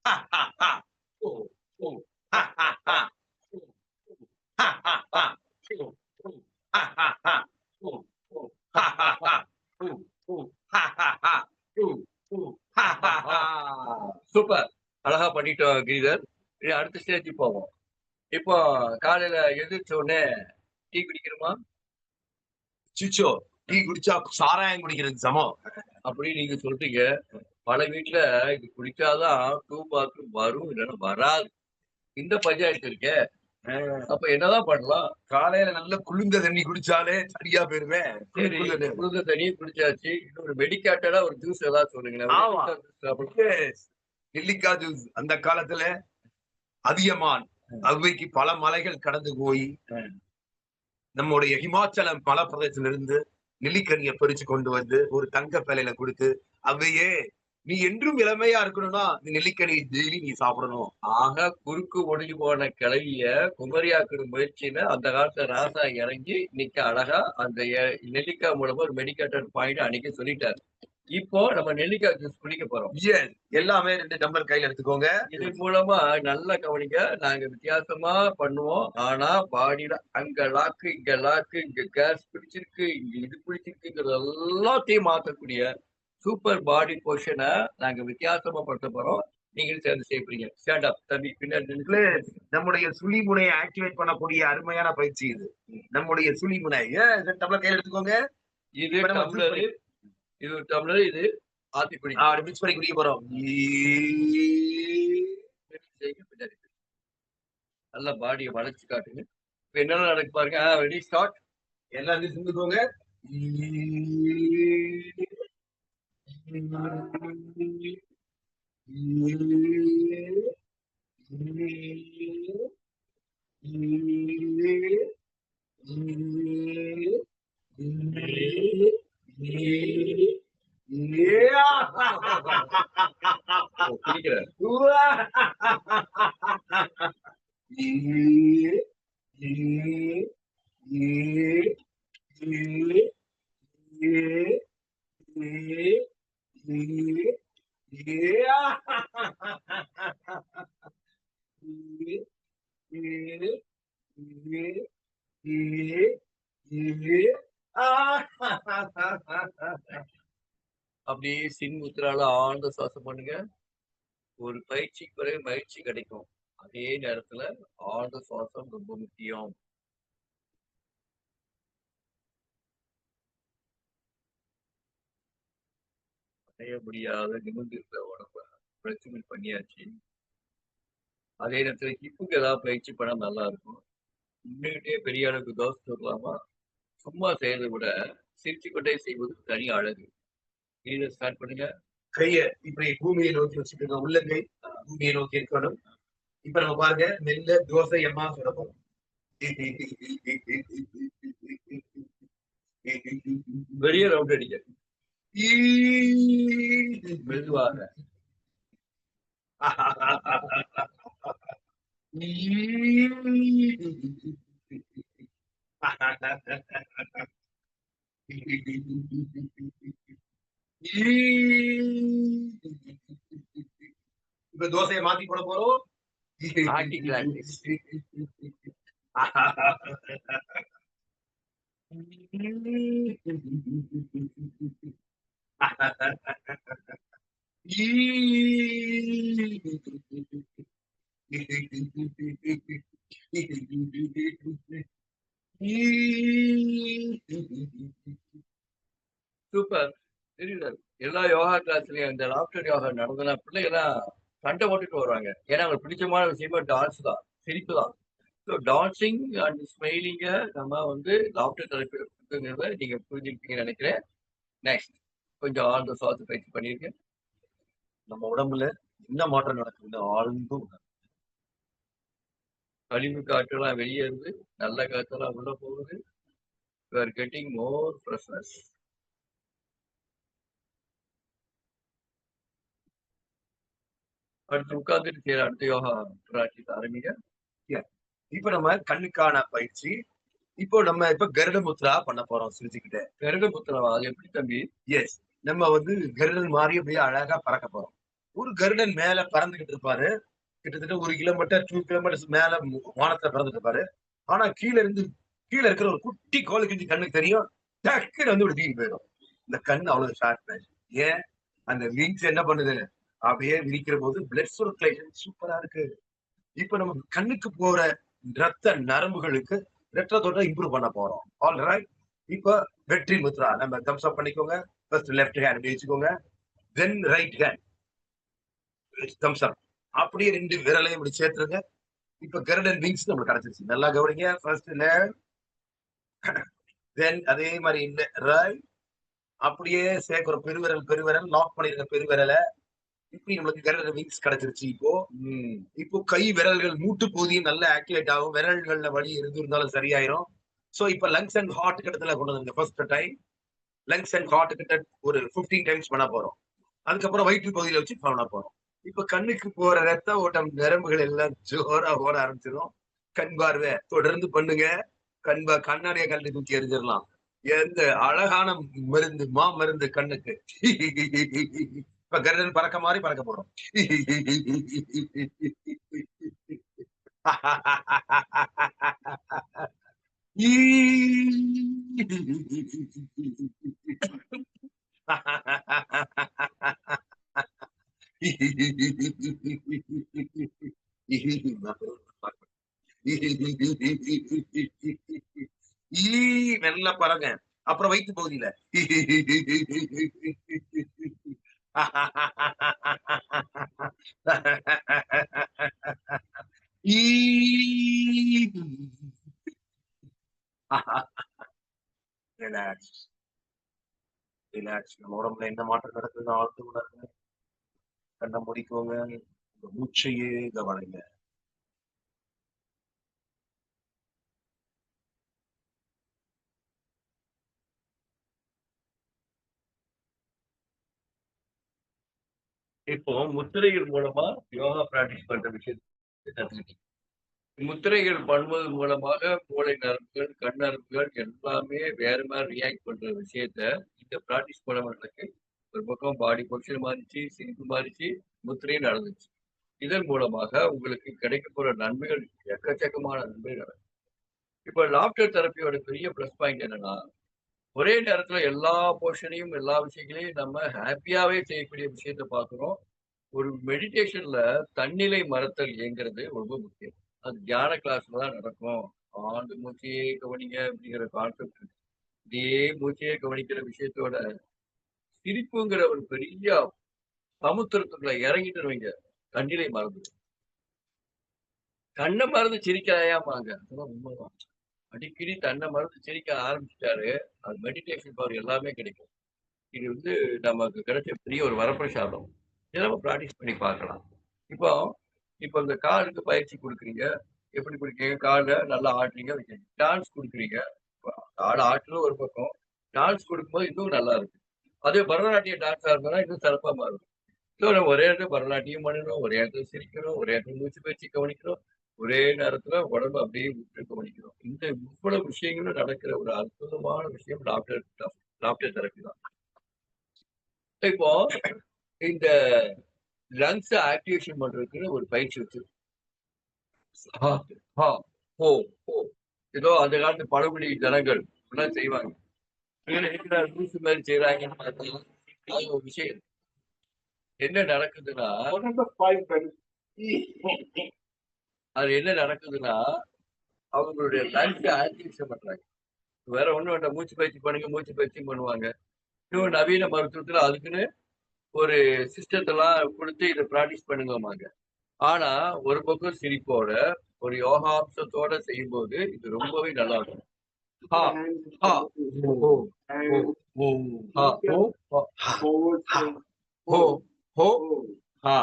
ஹா ஹா ஹா ஓ ஓ ஹா ஹா ஹா ஹா ஹா ஹா ஓ ஹா ஹா ஹா ஓ ஓ ஹா ஹா ஹா ஓ ஓ ஹா ஹா ஹா ஓ ஓ ஹா ஹா ஹா. சூப்பர். அழகா பண்ணிட்டோம் கிரீதர். இனி அடுத்த ஸ்டேஜ் போவோம். இப்போ காலையில எந்திரிச்ச உடனே டீ குடிக்கணுமா? சிச்சோ, டீ குடிச்சா சாராயம் குடிக்கிறது சமம். அப்படி நீங்க சொல்றீங்க. பல வீட்டுல இது குடிச்சாதான் டூ பாத்ரூம் வரும், இல்லைன்னா வராது. இந்த பஞ்சாயத்து இருக்கே. அப்ப என்னதான் பண்ணலாம்? காலையில நல்ல குளிர்ந்த தண்ணி குடிச்சாலே சரியா போயிருவேன். சரி, குளிர்ந்த தண்ணியும் குடிச்சாச்சு. இன்னொரு மெடிக்கேட்டடா ஒரு ஜூஸ் ஏதாவது சொல்லுங்களேன். ஆமா. நெல்லிக்காய் ஜூஸ். அந்த காலத்துல அதியமான் அவ்வைக்கு பல மலைகள் கடந்து போய் நம்முடைய ஹிமாச்சலம் மலை பிரதேசத்திலிருந்து நெல்லிக்கனியை பறிச்சு கொண்டு வந்து ஒரு தங்க பேலையில கொடுத்து, அவ்வையே நீ என்றும் இளமையா இருக்கணும்னா இந்த நெல்லிக்கனி டெய்லி நீ சாப்பிடணும். ஆக குறுக்கு ஒடிஞ்சு போன கிளவிய குமரியாக்குற முயற்சியில அந்த காலத்துல ராசா இறங்கி இன்னைக்கு அழகா அந்த நெல்லிக்காய் மூலமா ஒரு மெடிக்கேட்டட் பாயிண்ட் அன்னைக்கு சொல்லிட்டாரு. இப்போ நம்ம நெல்லிக்காய் ஜூஸ் குடிக்க போறோம். எல்லாமே 2 டம்ளர் கையில எடுத்துக்கோங்க. இதன் மூலமா நல்லா கவனிக்க, நாங்க வித்தியாசமா பண்ணுவோம். ஆனா பாடியில அங்க லாக்கு, இங்க லாக்கு, இங்க கேஸ் பிடிச்சிருக்கு, இங்க இது பிடிச்சிருக்குங்கிறது எல்லாத்தையும் மாத்தக்கூடிய சூப்பர் பாடி பொசிஷனை நாங்க வித்தியாசமா படுத்த போறோம். நீங்களும் சேர்ந்து செய்யப்படுறீங்க. ஸ்டாண்ட் அப் தம்பி, பின்னாடி. நம்முடைய சுழி முனையை ஆக்டிவேட் பண்ணக்கூடிய அருமையான பயிற்சி இது. நம்முடைய சுழி முனை 2 டம்ளர் கையில எடுத்துக்கோங்க. இது டம்ளர், இது ஒரு டம்ளர், இது ஆத்தி குடிக்க. அப்படி மிக்ஸ் பண்ணி குடிக்க போறோம். நல்லா பாடியை வளைச்சு காட்டுங்க. இப்ப என்னென்ன நடக்கு பாருங்க. Ready, start. எல்லாம் செஞ்சுக்கோங்க. அப்படியே சின்முத்திரால ஆழ்ந்த சுவாசம் பண்ணுங்க. ஒரு பயிற்சிக்கு பிறகு மகிழ்ச்சி கிடைக்கும். அதே நேரத்துல ஆழ்ந்த சுவாசம் ரொம்ப முக்கியம். அடைய முடியாத நிமிர்ந்து இருக்கிற உடம்ப ஃபிளெக்சிபிள் பண்ணியாச்சு. அதே நேரத்துல ஹிப்புக்கு ஏதாவது பயிற்சி பண்ணா நல்லா இருக்கும். நின்றுகிட்டே பெரிய அளவுக்கு தோசை சுடலாமா? சும்மா செய்யறதை விட சிரிச்சுக்கொண்டே செய்வது தனி அழகு. கீழே ஸ்டார்ட் பண்ணுங்க. கைய இப்படி பூமியை நோக்கி வச்சுக்கோங்க. உள்ளங்கை பூமியை நோக்கி இருக்கணும். இப்ப நம்ம பாருங்க, மெல்ல தோசை எம்மா சுடப்போம். பெரிய ரவுண்ட் அடிக்க மெதுவாக. இப்ப தோசையை மாத்தி போட போறோம். Anti-climactic. சூப்பர். தெரியல, எல்லா யோகா கிளாஸ்லயும் இந்த லாஃப்டர் யோகா நடந்தனா பிள்ளைங்கலாம் சண்டை போட்டுட்டு வருவாங்க. ஏன்னா அவங்களுக்கு பிடிச்சமான விஷயமா டான்ஸ் தான், சிரிப்பு தான். ஸோ டான்சிங் அண்ட் ஸ்மைலிங்க நம்ம வந்து லாஃப்டர் தெரப்பி இருக்குங்கிறத நீங்க புரிஞ்சுக்கிட்டீங்கன்னு நினைக்கிறேன். நெக்ஸ்ட் கொஞ்சம் ஆழ்ந்த சுவாச பயிற்சி பண்ணியிருக்கேன். நம்ம உடம்புல என்ன மாற்றம் நடக்குதுன்னு ஆழ்ந்து கழிவு காற்றெல்லாம் வெளியேறுது, நல்ல காற்றெல்லாம் உள்ள போகுது. You are getting more freshness. அடுத்து உட்கார்ந்துட்டு செய்யற அடுத்த யோகா பிராக்டிஸ் ஆரம்பிங்க. இப்ப நம்ம கண்ணுக்கான பயிற்சி. இப்போ நம்ம இப்ப கருட முத்ரா பண்ண போறோம். சிரிச்சுக்கிட்ட கருட முத்திரவா? அது எப்படி தம்பி? எஸ், நம்ம வந்து கருடன் மாதிரி அப்படியே அழகா பறக்க போறோம். ஒரு கருடன் மேல பறந்துகிட்டு இருப்பாரு. கிட்டத்தட்ட 1 கிலோமீட்டர் 2 கிலோமீட்டர்ஸ் மேல வானத்துல பறந்துட்டு இருப்பாரு. ஆனா கீழ இருக்கிற ஒரு குட்டி கோழி குஞ்சு கண்ணுக்கு தெரியும். டக்குன்னு வந்து ஒரு தூக்கி போயிடும். இந்த கண் அவ்வளவு ஷார்ப். ஏன்? அந்த விங்ஸ் என்ன பண்ணுது? அப்படியே விரிக்கிற போது பிளட் சர்க்குலேஷன் சூப்பரா இருக்கு. இப்ப நம்ம கண்ணுக்கு போற ரத்த நரம்புகளுக்கு ரத்தத்தோட இம்ப்ரூவ் பண்ண போறோம். ஆல்ரைட். இப்ப வெற்றி முத்ரா நம்ம தம்ஸ் அப் பண்ணிக்கோங்க. ஃபர்ஸ்ட் லெஃப்ட் ஹேண்ட் வச்சுக்கோங்க, தென் ரைட் ஹேண்ட் தம்ஸ் அப். அப்படியே 2 விரலையும் இப்படி சேர்த்துருங்க. இப்ப கருடன் விங்ஸ் நம்மளுக்கு கிடைச்சிருச்சு. நல்லா கவனிங்க. ஃபர்ஸ்ட் லெஃப்ட், தென் அதே மாதிரி இல்ல ரைட். அப்படியே சேர்க்கிறோம். பெருவிரல் லாக் பண்ணிருங்க. பெருவிரலை இப்படி நம்மளுக்கு கருடன் விங்ஸ் கிடைச்சிருச்சு. இப்போ கை விரல்கள் மூட்டு பகுதியும் நல்லா ஆக்டிவேட் ஆகும். விரல்கள்ல வலி இருந்தாலும் சரியாயிரும். சோ இப்ப லங்ஸ் அண்ட் ஹார்ட் கிட்டத்துல கொண்டு வந்து first time lungs and heart கிட்ட ஒரு 15 டைம்ஸ் பண்ண போறோம். அதுக்கப்புறம் வயிற்று பகுதியில வச்சு பண்ண போறோம். இப்ப கண்ணுக்கு போற ரத்த ஓட்டம் நரம்புகள் எல்லாம் ஜோரா ஓட ஆரம்பிச்சிடும். கண் பார்வை தொடர்ந்து பண்ணுங்க. கண்ணாடிய கல்வி தூக்கி எறிஞ்சிடலாம். எந்த அழகான மருந்து, மருந்து கண்ணுக்கு. இப்ப கருடன் பறக்க மாதிரி பறக்க போறோம். நல்லா பாருங்க. அப்புறம் வயிற்று பகுதியில ரிலாக்ஸ் ரிலாக்ஸ். நம்ம உடம்புல என்ன மாற்றம் நடக்குதுன்னு ஆழ்ந்து உணருங்க. கண்ணை முடிக்கோங்க. மூச்சையே கவனிங்க. இப்போ முத்திரைகள் மூலமா யோகா பிராக்டிஸ் பண்ற விஷயத்தை கத்துக்கிட்டீங்க. முத்திரைகள் பண்ணுவது மூலமாக மூளை நரம்புகள், கண் நரம்புகள் எல்லாமே வேற மாதிரி ரியாக்ட் பண்ற விஷயத்த இந்த பிராக்டிஸ் பண்ணவங்களுக்கு ஒரு பக்கம் பாடி பொசிஷன் மாறிச்சு, சிரிப்பு மாறிச்சு, முத்திரையும் நடந்துச்சு. இதன் மூலமாக உங்களுக்கு கிடைக்க போற நன்மைகள் எக்கச்சக்கமான நன்மைகள். இப்ப லாஃப்டர் தெரப்பியோட பெரிய பிளஸ் பாயிண்ட் என்னன்னா, ஒரே நேரத்துல எல்லா போர்ஷனையும் எல்லா விஷயங்களையும் நம்ம ஹாப்பியாவே செய்யக்கூடிய விஷயத்த பார்க்கிறோம். ஒரு மெடிடேஷன்ல தன்னிலை மறத்தல் இயங்குறது ரொம்ப முக்கியம். அது தியான கிளாஸ்ல தான் நடக்கும். ஆழ்ந்த மூச்சையே கவனிங்க அப்படிங்கிற கான்செப்ட் இருக்கு. இதே மூச்சையே கவனிக்கிற விஷயத்தோட சிரிப்புங்கிற ஒரு பெரிய சமுத்திரத்துக்குள்ள இறங்கிட்டு வைங்க, தன்னிலை மறந்து கண்ணை மறந்து சிரிக்காயாமாங்க. அதெல்லாம் உண்மைதான். அடிக்கடி தன்னை மறந்து சிரிக்க ஆரம்பிச்சுட்டாரு, அது மெடிடேஷன் பவர் எல்லாமே கிடைக்கும். இது வந்து நமக்கு கிடைச்ச பெரிய ஒரு வரப்பிரசாதம். இதை நம்ம ப்ராக்டிஸ் பண்ணி பார்க்கலாம். இப்போ இப்போ இந்த காலுக்கு பயிற்சி கொடுக்குறீங்க. எப்படி கொடுக்குறீங்க? காலை நல்லா ஆட்டுறீங்க, வைக்கிறீங்க. டான்ஸ் கொடுக்குறீங்க. காலை ஆட்டுறது ஒரு பக்கம். டான்ஸ் கொடுக்கும்போது இன்னும் நல்லா இருக்கு. அதே பரதநாட்டிய டான்ஸா இருந்ததுன்னா இன்னும் சிறப்பா மாறும். ஸோ நம்ம ஒரே இடத்துல பரதநாட்டியம் பண்ணணும், ஒரே இடத்துல சிரிக்கணும், ஒரே இடத்துல மூச்சு பயிற்சி கவனிக்கணும், ஒரே நேரத்துல உடம்பு அப்படியே விட்டு கவனிக்கணும். இந்த இவ்வளவு விஷயங்களும் நடக்கிற ஒரு அற்புதமான விஷயம் லாஃப்டர் தெரப்பி தான். இப்போ இந்த லங்ஸ் ஆக்டிவேஷன் பண்றதுக்குன்னு ஒரு பயிற்சி வச்சு ஏதோ அந்த காலத்து பழங்குடி ஜனங்கள் எல்லாம் செய்வாங்க. லூசு மாதிரி செய்யறாங்கன்னு பார்த்தா அது ஒரு விஷயம். என்ன நடக்குதுன்னா அது என்ன நடக்குதுன்னா அவங்களுடைய லங்ஸ் ஆக்டிவேஷன் பண்றாங்க. வேற ஒண்ணும் வேண்டாம், மூச்சு பயிற்சி பண்ணுங்க, மூச்சு பயிற்சியும் பண்ணுவாங்க. இன்னும் நவீன மருத்துவத்துல அதுக்குன்னு ஒரு சிஸ்டத்தெல்லாம் கொடுத்து இதை ப்ராக்டிஸ் பண்ணுங்கம்மாங்க. ஆனா ஒரு பக்கம் சிரிப்போட ஒரு யோகாம்சத்தோட செய்யும்போது இது ரொம்பவே நல்லா இருக்கும். ஹா, ஹா, ஓ, ஓ, ஹா, ஓ, ஹோ, ஹா.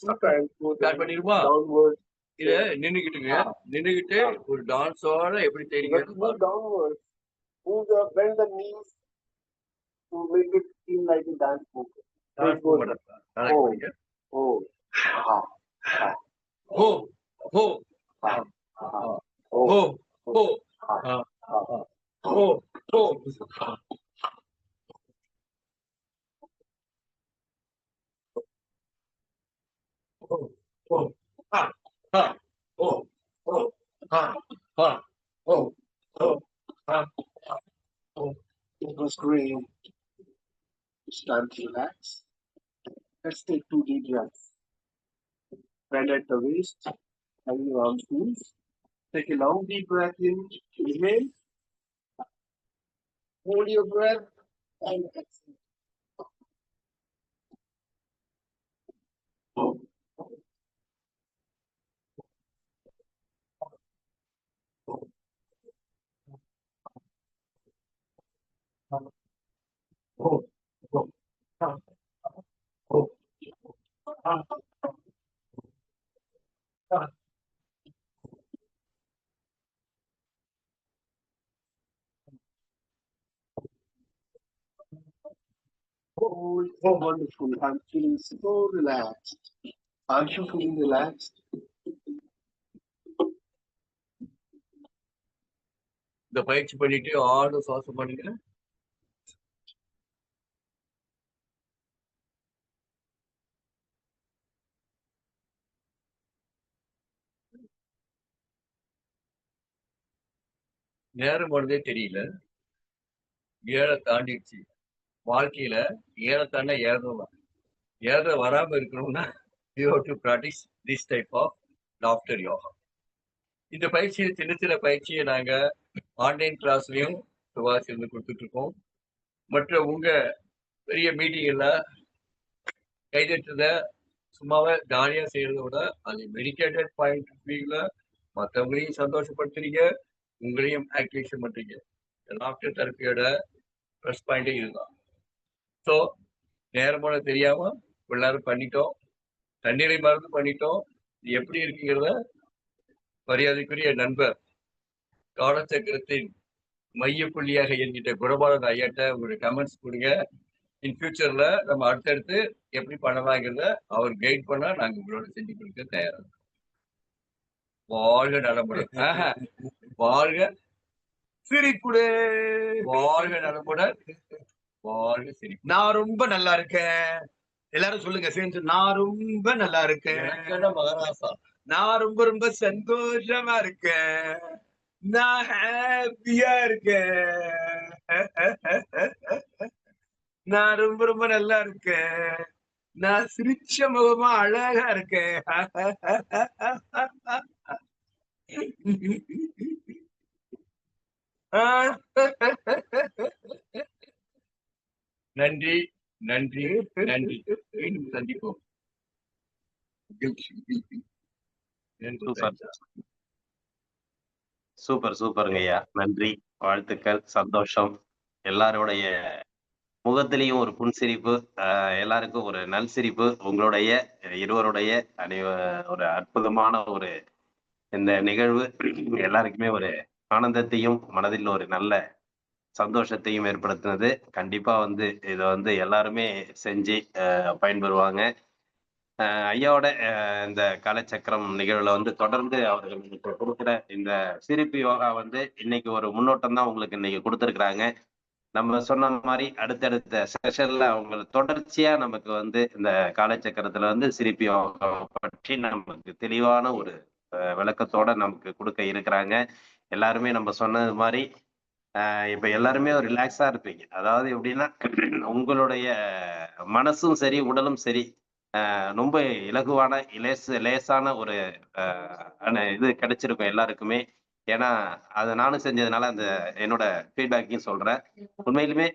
ஸ்டார்ட் பண்ணிருமா? இத நின்னுகிட்டுங்க, நின்னுகிட்டு ஒரு டான்ஸோட எப்படி தெரியுங்க? to make it seem like a dance movement. Dance movement. நாளைக்கு படிங்க. Oh, ha, ha, ஹோ, ஹோ, ஹா, ha, ஹா, oh, ஹோ, ஹோ, ha, ஹா, ha, ஹா, ஹோ, ஹோ, ஹா. Oh, oh, ha, ha, oh, oh, ha, ha, oh, oh, ha, ha, oh. It was great. It's time to relax. Let's take 2 deep breaths. Bend at the waist, hang your arms loose. Take a long deep breath in. Inhale. Hold your breath and exhale. Oh, oh, ha, oh, ha, ha. Oh, oh, wonderful. I'm feeling so relaxed. Aren't you feeling relaxed? இந்த பயிற்சி பண்ணிட்டு ஆழ்ந்த சுவாசம் பண்ணுங்க. நேரம் போனதே தெரியல. 7 தாண்டிடுச்சு. வாழ்க்கையில ஏறத்தானே ஏறணும். ஏற வராம இருக்கணும்னா you have to practice this type of laughter yoga. இந்த பயிற்சியை சின்ன சின்ன பயிற்சியை நாங்க ஆன்லைன் கிளாஸ்லயும் சுபாஷ் இருந்து கொடுத்துட்டு இருக்கோம். மற்ற உங்க பெரிய மீட்டிங்ல கைதட்டுறத சும்மாவே ஜாலியா செய்யறத விட அது மெடிக்கேட்டட் பாயிண்ட் வியூல மற்றவங்களையும் சந்தோஷப்படுத்துறீங்க, உங்களையும் ஆக்டிவேஷன் பண்றீங்க. லாஃப்டர் தெரப்பியோட ப்ளஸ் பாயிண்டே இதுதான். ஸோ நேரம் போல தெரியாம எல்லாரும் பண்ணிட்டோம், தண்ணீரை மறந்து பண்ணிட்டோம். இது எப்படி இருக்குங்கிறத மரியாதைக்குரிய நண்பர் காலச்சக்கரத்தின் மைய புள்ளியாக என்கிட்ட குணபாலன் ஐயாட்ட உங்களுடைய கமெண்ட்ஸ் கொடுங்க. இன் ஃபியூச்சர்ல நம்ம அடுத்தடுத்து எப்படி பண்ணலாங்கிறத அவர் கைட் பண்ணா நாங்க உங்களோட செஞ்சு கொடுக்க தயாரா இருக்கோம். வாழ்க நலமுடன். வாழ்க சிரிப்புடே. வாழ்க நலமுடன். வாழ்க சிரிப்பு. நான் ரொம்ப நல்லா இருக்கேன். எல்லாரும் சொல்லுங்க சேர்ந்து, நான் ரொம்ப நல்லா இருக்கேன். எனக்கான மகாராசா. நான் ரொம்ப ரொம்ப சந்தோஷமா இருக்கேன். நான் ஹாப்பியா இருக்கேன். நான் ரொம்ப ரொம்ப நல்லா இருக்கேன். நான் சிரிச்ச முகமா அழகா இருக்கேன். நன்றி, நன்றி, நன்றி. மீண்டும் சந்திப்போம். நன்றி சூப்பர் சாய்ந்தா. சூப்பருங்க ஐயா. நன்றி, வாழ்த்துக்கள், சந்தோஷம். எல்லாருடைய முகத்திலையும் ஒரு புன்சிரிப்பு, எல்லாருக்கும் ஒரு நல் சிரிப்பு. உங்களுடைய இருவருடைய ஒரு அற்புதமான ஒரு இந்த நிகழ்வு எல்லாருக்குமே ஒரு ஆனந்தத்தையும், மனதில் ஒரு நல்ல சந்தோஷத்தையும் ஏற்படுத்தினது. கண்டிப்பா வந்து இத வந்து எல்லாருமே செஞ்சு பயன்பெறுவாங்க. ஐயாவோட இந்த காலச்சக்கரம் நிகழ்வுல வந்து தொடர்ந்து அவர்கள் இப்ப குடுக்குற இந்த சிரிப்பு யோகா வந்து இன்னைக்கு ஒரு முன்னோட்டம் தான் உங்களுக்கு இன்னைக்கு குடுத்திருக்கிறாங்க. நம்ம சொன்ன மாரி அடுத்தடுத்த செஷன்ல அவங்க தொடர்ச்சியா நமக்கு வந்து இந்த காலச்சக்கரத்துல வந்து சிரிப்பு யோகா பற்றி நமக்கு தெளிவான ஒரு விளக்கத்தோட நமக்கு குடுக்க இருக்கிறாங்க. எல்லாருமே நம்ம சொன்னது மாரி, இப்ப எல்லாருமே ஒரு ரிலாக்ஸா இருப்பீங்க. அதாவது எப்படின்னா, உங்களுடைய மனசும் சரி, உடலும் சரி, ரொம்ப இலகுவான, லேசான ஒரு அ இது கிடைச்சிருக்கும் எல்லாருக்குமே. ஏன்னா, அத நானும் செஞ்சதுனால அந்த என்னோட ஃபீட்பேக்கையும் சொல்றேன். உண்மையிலுமே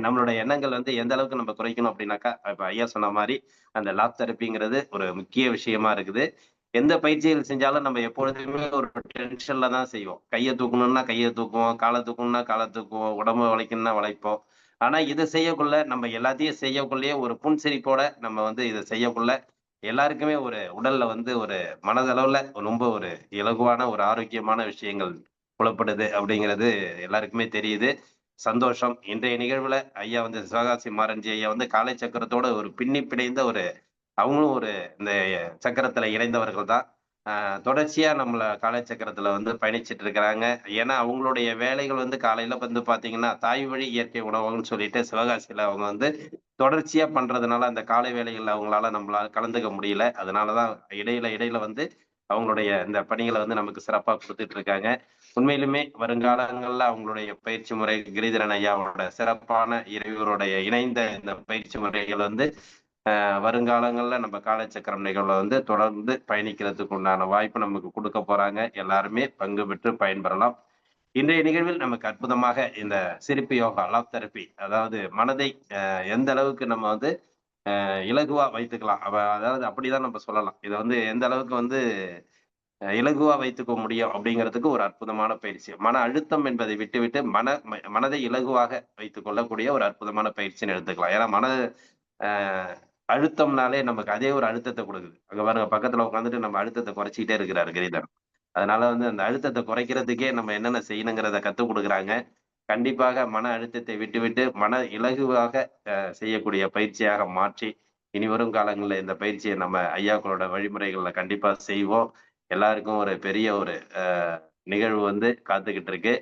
நம்மளுடைய எண்ணங்கள் வந்து எந்த அளவுக்கு நம்ம குறைக்கணும் அப்படின்னாக்கா, இப்ப ஐயா சொன்ன மாரி, அந்த லாப் தெரபிங்கிறது ஒரு முக்கிய விஷயமா இருக்குது. எந்த பயிற்சிகள் செஞ்சாலும் நம்ம எப்பொழுதுமே ஒரு டென்ஷன்ல தான் செய்வோம். கைய தூக்கணும்னா கைய தூக்குவோம், கால தூக்கணும்னா கால தூக்குவோம், உடம்ப வளைக்கணும்னா வளைப்போம். ஆனா இத செய்யக்குள்ள நம்ம எல்லாத்தையும் செய்யக்குள்ளயே ஒரு புன்சிரிப்போட நம்ம வந்து இத செய்யக்குள்ள, எல்லாருக்குமே ஒரு உடல்ல வந்து ஒரு மனதளவுல ரொம்ப ஒரு இலகுவான ஒரு ஆரோக்கியமான விஷயங்கள் புலப்படுது அப்படிங்கிறது எல்லாருக்குமே தெரியுது. சந்தோஷம். இன்றைய நிகழ்வுல ஐயா வந்து சிவகாசி மாரஞ்சி ஐயா வந்து காலை சக்கரத்தோட ஒரு பின்னி பிணைந்த ஒரு அவங்களும் ஒரு இந்த சக்கரத்துல இணைந்தவர்கள் தான். தொடர்ச்சியா நம்மள காலச்சக்கரத்துல வந்து பயணிச்சுட்டு இருக்கிறாங்க. ஏன்னா, அவங்களுடைய வேலைகள் வந்து காலையில வந்து பார்த்தீங்கன்னா, தாய் வழி இயற்கை உணவகம்னு சொல்லிட்டு சிவகாசியில அவங்க வந்து தொடர்ச்சியா பண்றதுனால, அந்த காலை வேளைகள்ல அவங்களால நம்மளால கலந்துக்க முடியல. அதனால தான் இடையில இடையில வந்து அவங்களுடைய இந்த பணிகள வந்து நமக்கு சிறப்பா குடுத்துட்டு இருக்காங்க. உண்மையிலுமே வருங்காலங்கள்ல அவங்களுடைய பயிற்சி முறை கிரிதரன் ஐயாவோட சிறப்பான இருவருடைய இணைந்த இந்த பயிற்சி முறைகள் வந்து வருங்காலங்கள்ல நம்ம காலச்சக்கரம் நிகழ்வுல வந்து தொடர்ந்து பயணிக்கிறதுக்கு உண்டான வாய்ப்பு நமக்கு குடுக்க போறாங்க. எல்லாருமே பங்கு பெற்று பயன்பெறலாம். இன்றைய நிகழ்வில் நமக்கு அற்புதமாக இந்த சிரிப்பு யோகா, லாஃப் தெரபி அதாவது மனதை எந்த அளவுக்கு நம்ம வந்து இலகுவா வைத்துக்கலாம். அதாவது அப்படிதான் நம்ம சொல்லலாம். இத வந்து எந்த அளவுக்கு வந்து இலகுவா வைத்துக்க முடியும் அப்படிங்கிறதுக்கு ஒரு அற்புதமான பயிற்சி. மன அழுத்தம் என்பதை விட்டுவிட்டு மனதை இலகுவாக வைத்துக் கொள்ளக்கூடிய ஒரு அற்புதமான பயிற்சின்னு எடுத்துக்கலாம். ஏன்னா அ அழுத்தம்னாலே நமக்கு அதே ஒரு அழுத்தத்த குடுக்குது. அங்க பாருங்க பக்கத்துல உட்கார்ந்துட்டு நம்ம அழுத்தத்த குறைச்சுக்கிட்டே இருக்கிறாரு கிரீதர். அதனால வந்து அந்த அழுத்தத்த குறைக்கிறதுக்கே நம்ம என்னென்ன செய்யணுங்கிறத கத்துக் குடுக்குறாங்க. கண்டிப்பாக மன அழுத்தத்தை விட்டுவிட்டு, மன இலகுவாக செய்யக்கூடிய பயிற்சியாக மாற்றி, இனிவரும் காலங்கள்ல இந்த பயிற்சிய நம்ம ஐயாக்களோட வழிமுறைகள்ல கண்டிப்பா செய்வோம். எல்லாருக்கும் ஒரு பெரிய ஒரு நிகழ்வு வந்து காத்துக்கிட்டு இருக்கு.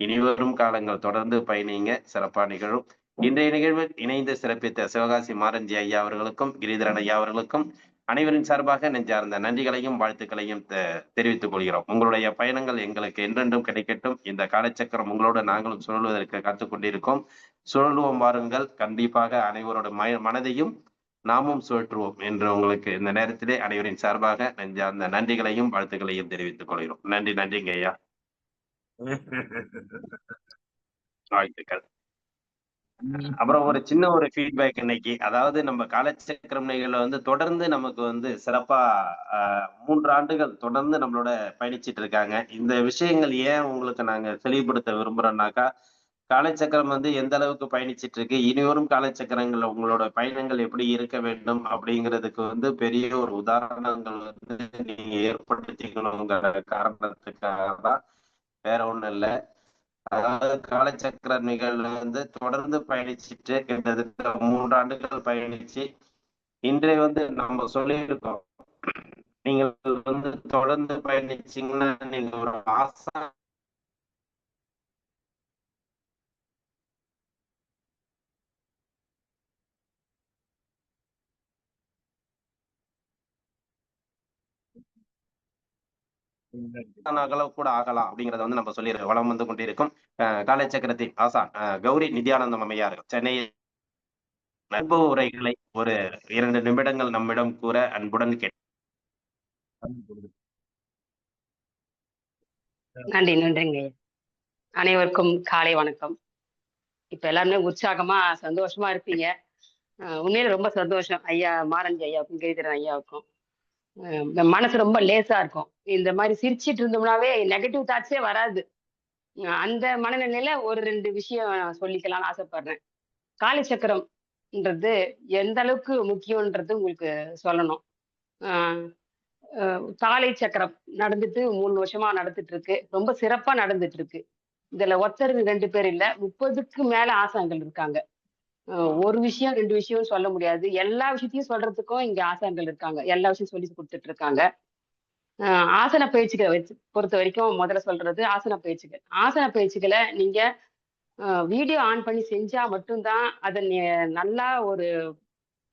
இனிவரும் காலங்கள் தொடர்ந்து பயணிங்க. சிறப்பா நிகழும். இன்றைய நிகழ்வில் இணைந்து சிறப்பித்த சிவகாசி மாரஞ்சி ஐயா அவர்களுக்கும், கிரிதரன் ஐயா அவர்களுக்கும் அனைவரின் சார்பாக நெஞ்சார்ந்த நன்றிகளையும், வாழ்த்துக்களையும் தெரிவித்துக் கொள்கிறோம். உங்களுடைய பயணங்கள் எங்களுக்கு என்றென்றும் கிடைக்கட்டும். இந்த காலச்சக்கரம் உங்களோடு நாங்களும் சுழல்வதற்கு காத்துக் கொண்டிருக்கோம். சுழலுவோம் வாருங்கள். கண்டிப்பாக அனைவரோட மனதையும் நாமும் சுழற்றுவோம் என்று உங்களுக்கு இந்த நேரத்திலே அனைவரின் சார்பாக நெஞ்சார்ந்த நன்றிகளையும், வாழ்த்துக்களையும் தெரிவித்துக் கொள்கிறோம். நன்றிங்க ஐயா. வாழ்த்துக்கள். அப்புறம் ஒரு சின்ன ஒரு ஃபீட்பேக் இன்னைக்கு. அதாவது நம்ம காலச்சக்கரம் நிகழ்வுல வந்து தொடர்ந்து நமக்கு வந்து சிறப்பா அ 3 ஆண்டுகள் தொடர்ந்து நம்மளோட பயணிச்சுட்டு இருக்காங்க. இந்த விஷயங்கள் ஏன் உங்களுக்கு நாங்க தெளிவுபடுத்த விரும்புறோம்னாக்கா, காலச்சக்கரம் வந்து எந்த அளவுக்கு பயணிச்சுட்டு இருக்கு, இனிவரும் காலச்சக்கரங்கள்ல உங்களோட பயணங்கள் எப்படி இருக்க வேண்டும் அப்படிங்கிறதுக்கு வந்து பெரிய ஒரு உதாரணங்கள் வந்து நீங்க ஏற்படுத்திக்கணுங்கிற காரணத்துக்காக தான். வேற ஒண்ணும் இல்ல. அதாவது காலச்சக்கர நிகழ்வுல வந்து தொடர்ந்து பயணிச்சுட்டு கிட்டத்தட்ட 3 ஆண்டுகள் பயணிச்சு, இன்றைய வந்து நம்ம சொல்லியிருக்கோம். நீங்கள் வந்து தொடர்ந்து பயணிச்சீங்கன்னா, நீங்க ஒரு அளவு கூட ஆகலாம் அப்படிங்கறத வந்து நம்ம சொல்லியிருக்கோம். வளம் வந்து கொண்டிருக்கும் காலை சக்கரத்தின் ஆசான் கௌரி நித்யானந்தம் அம்மையார் சென்னையில் அனுபவ உரைகளை ஒரு 2 நிமிடங்கள் நம்மிடம் கூற அன்புடன் நன்றிங்க. அனைவருக்கும் காலை வணக்கம். இப்ப எல்லாருமே உற்சாகமா சந்தோஷமா இருப்பீங்க. உண்மையில ரொம்ப சந்தோஷம். ஐயா மாரஞ்சி ஐயாவுக்கும் கிரிதரன் ஐயாவுக்கும் மனசு ரொம்ப லேசா இருக்கும். இந்த மாதிரி சிரிச்சிட்டு இருந்தோம்னாவே நெகட்டிவ் தாட்ஸே வராது. அந்த மனநிலையில ஒரு 2 விஷயம் சொல்லிக்கலாம்னு ஆசைப்படுறேன். காலை சக்கரம்ன்றது எந்த அளவுக்கு முக்கியம்ன்றது உங்களுக்கு சொல்லணும். காலை சக்கரம் நடந்துட்டு 3 வருஷமா நடந்துட்டு இருக்கு. ரொம்ப சிறப்பா நடந்துட்டு இருக்கு. இதுல ஒருத்தர் 2 பேர் இல்ல, 30க்கு மேல ஆசான்கள் இருக்காங்க. ஒரு விஷயம் 2 விஷயம் சொல்ல முடியாது. எல்லா விஷயத்தையும் சொல்றதுக்கும் இங்க ஆசான்கள் இருக்காங்க. எல்லா விஷயம் சொல்லி கொடுத்துட்டு இருக்காங்க. ஆசன பயிற்சிகளை பொறுத்த வரைக்கும் முதல்ல சொல்றது ஆசன பயிற்சிகள். ஆசன பயிற்சிகளை நீங்க வீடியோ ஆன் பண்ணி செஞ்சா மட்டும்தான் அதை நல்லா ஒரு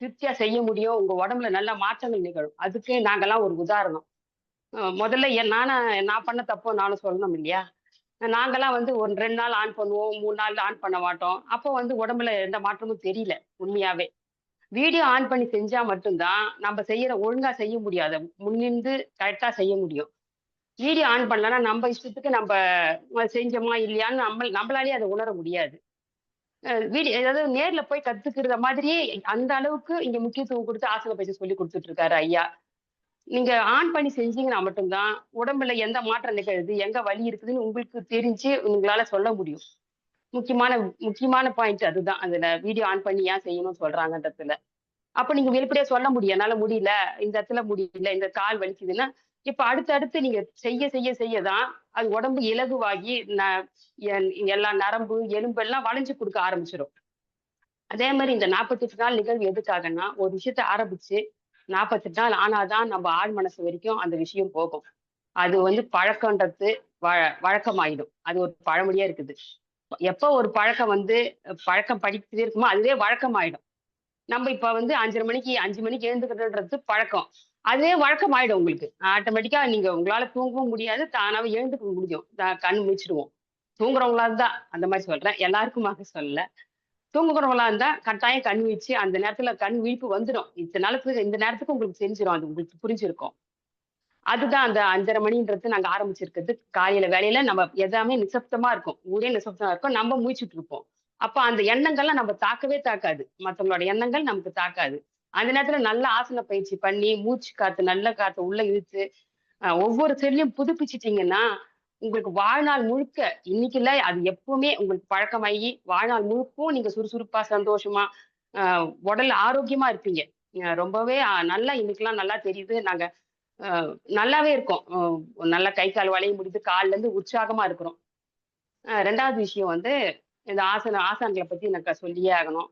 திருப்தியா செய்ய முடியும். உங்க உடம்புல நல்ல மாற்றங்கள் நிகழும். அதுக்கு நாங்கெல்லாம் ஒரு உதாரணம். முதல்ல நான் பண்ண தப்போ நானும் சொல்லணும் இல்லையா? நாங்கெல்லாம் வந்து ஒரு 2 நாள் ஆன் பண்ணுவோம், 3 நாள் ஆன் பண்ண மாட்டோம். அப்போ வந்து உடம்புல எந்த மாற்றமும் தெரியல உண்மையாவே. வீடியோ ஆன் பண்ணி செஞ்சா மட்டும்தான் நம்ம ஒழுங்கா செய்ய முடியும். அதை முன்னின்று கரெக்டா செய்ய முடியும். வீடியோ ஆன் பண்ணலன்னா நம்ம இஷ்டத்துக்கு நம்ம செஞ்சோமா இல்லையான்னு நம்மளாலேயே அதை உணர முடியாது. வீடியோ அதாவது நேர்ல போய் கத்துக்கிறத மாதிரியே அந்த அளவுக்கு இங்க முக்கியத்துவம் கொடுத்து ஆசன பயிற்சி சொல்லி கொடுத்துட்டு இருக்காரு ஐயா. நீங்க ஆன் பண்ணி செஞ்சீங்கன்னா மட்டும்தான் உடம்புல எந்த மாற்றம் நிகழுது, எங்க வலி இருக்குதுன்னு உங்களுக்கு தெரிஞ்சு உங்களால சொல்ல முடியும். முக்கியமான முக்கியமான பாயிண்ட் அதுதான். அதுல வீடியோ ஆன் பண்ணி ஏன் செய்யணும்னு சொல்றாங்கன்றதுல. அப்ப நீங்க வெளிப்படையா சொல்ல முடியும். என்னால முடியல, இந்த இடத்துல முடியல, இந்த கால் வலிக்குதுன்னா, இப்ப அடுத்தடுத்து நீங்க செய்யதான் அது உடம்பு இலகுவாகி எல்லா நரம்பு, எலும்பு எல்லாம் வளைஞ்சு கொடுக்க ஆரம்பிச்சிடும். அதே மாதிரி இந்த 48 நாள் நிகழ்வு எதுக்காகன்னா, ஒரு விஷயத்த ஆரம்பிச்சு 48 நாள் ஆனாதான் நம்ம ஆழ் மனசு வரைக்கும் அந்த விஷயம் போகும். அது வந்து பழக்கம்ன்றது வழக்கமாயிடும். அது ஒரு பழமொழியா இருக்குது. எப்ப ஒரு பழக்கம் வந்து பழக்கம் படிச்சுட்டே இருக்குமோ அதுவே வழக்கமாயிடும். நம்ம இப்ப வந்து 5 மணிக்கு எழுந்துக்கிறதுன்றது பழக்கம். அதுவே வழக்கம் ஆயிடும் உங்களுக்கு. ஆட்டோமேட்டிக்கா நீங்க உங்களால தூங்கவும் முடியாது. தானாவே எழுந்துக்க முடியும். கண்ணு முழிச்சிடுவோம். தூங்குறவங்களா இருந்தா அந்த மாதிரி சொல்றேன். எல்லாருக்குமாக சொல்லல. தூங்குறவங்களா இருந்தா கட்டாயம் கண் விழிச்சு அந்த நேரத்துல கண் விழிப்பு வந்துடும். இந்த நேரத்துக்கு உங்களுக்கு தெரிஞ்சிடும். அது உங்களுக்கு புரிஞ்சிருக்கும். அதுதான் அந்த 5:30 மணின்றது நாங்க ஆரம்பிச்சிருக்கிறது. காலையில வேலையில நம்ம எல்லாமே நிசப்தமா இருக்கும். ஊரே நிசப்தமா இருக்கும். நம்ம முழிச்சிட்டு இருப்போம். அப்ப அந்த எண்ணங்கள்லாம் நம்ம தாக்கவே தாக்காது. மத்தவங்களோட எண்ணங்கள் நமக்கு தாக்காது. அந்த நேரத்துல நல்ல ஆசன பயிற்சி பண்ணி, மூச்சு காத்து நல்ல காத்து உள்ள இழுத்து, ஒவ்வொரு செல்லையும் புதுப்பிச்சுட்டீங்கன்னா, உங்களுக்கு வாழ்நாள் முழுக்க இன்னைக்கு இல்ல அது எப்பவுமே உங்களுக்கு பழக்கமாகி, வாழ்நாள் முழுக்கும் நீங்க சுறுசுறுப்பா, சந்தோஷமா, உடல் ஆரோக்கியமா இருப்பீங்க. ரொம்பவே நல்லா இன்னைக்கெல்லாம் நல்லா தெரியுது. நாங்க நல்லாவே இருக்கோம். நல்லா கை, கால் வளைய முடியுது. கால்ல இருந்து உற்சாகமா இருக்கிறோம். 2வது விஷயம் வந்து இந்த ஆசான்கள பத்தி எனக்கு சொல்லியே ஆகணும்.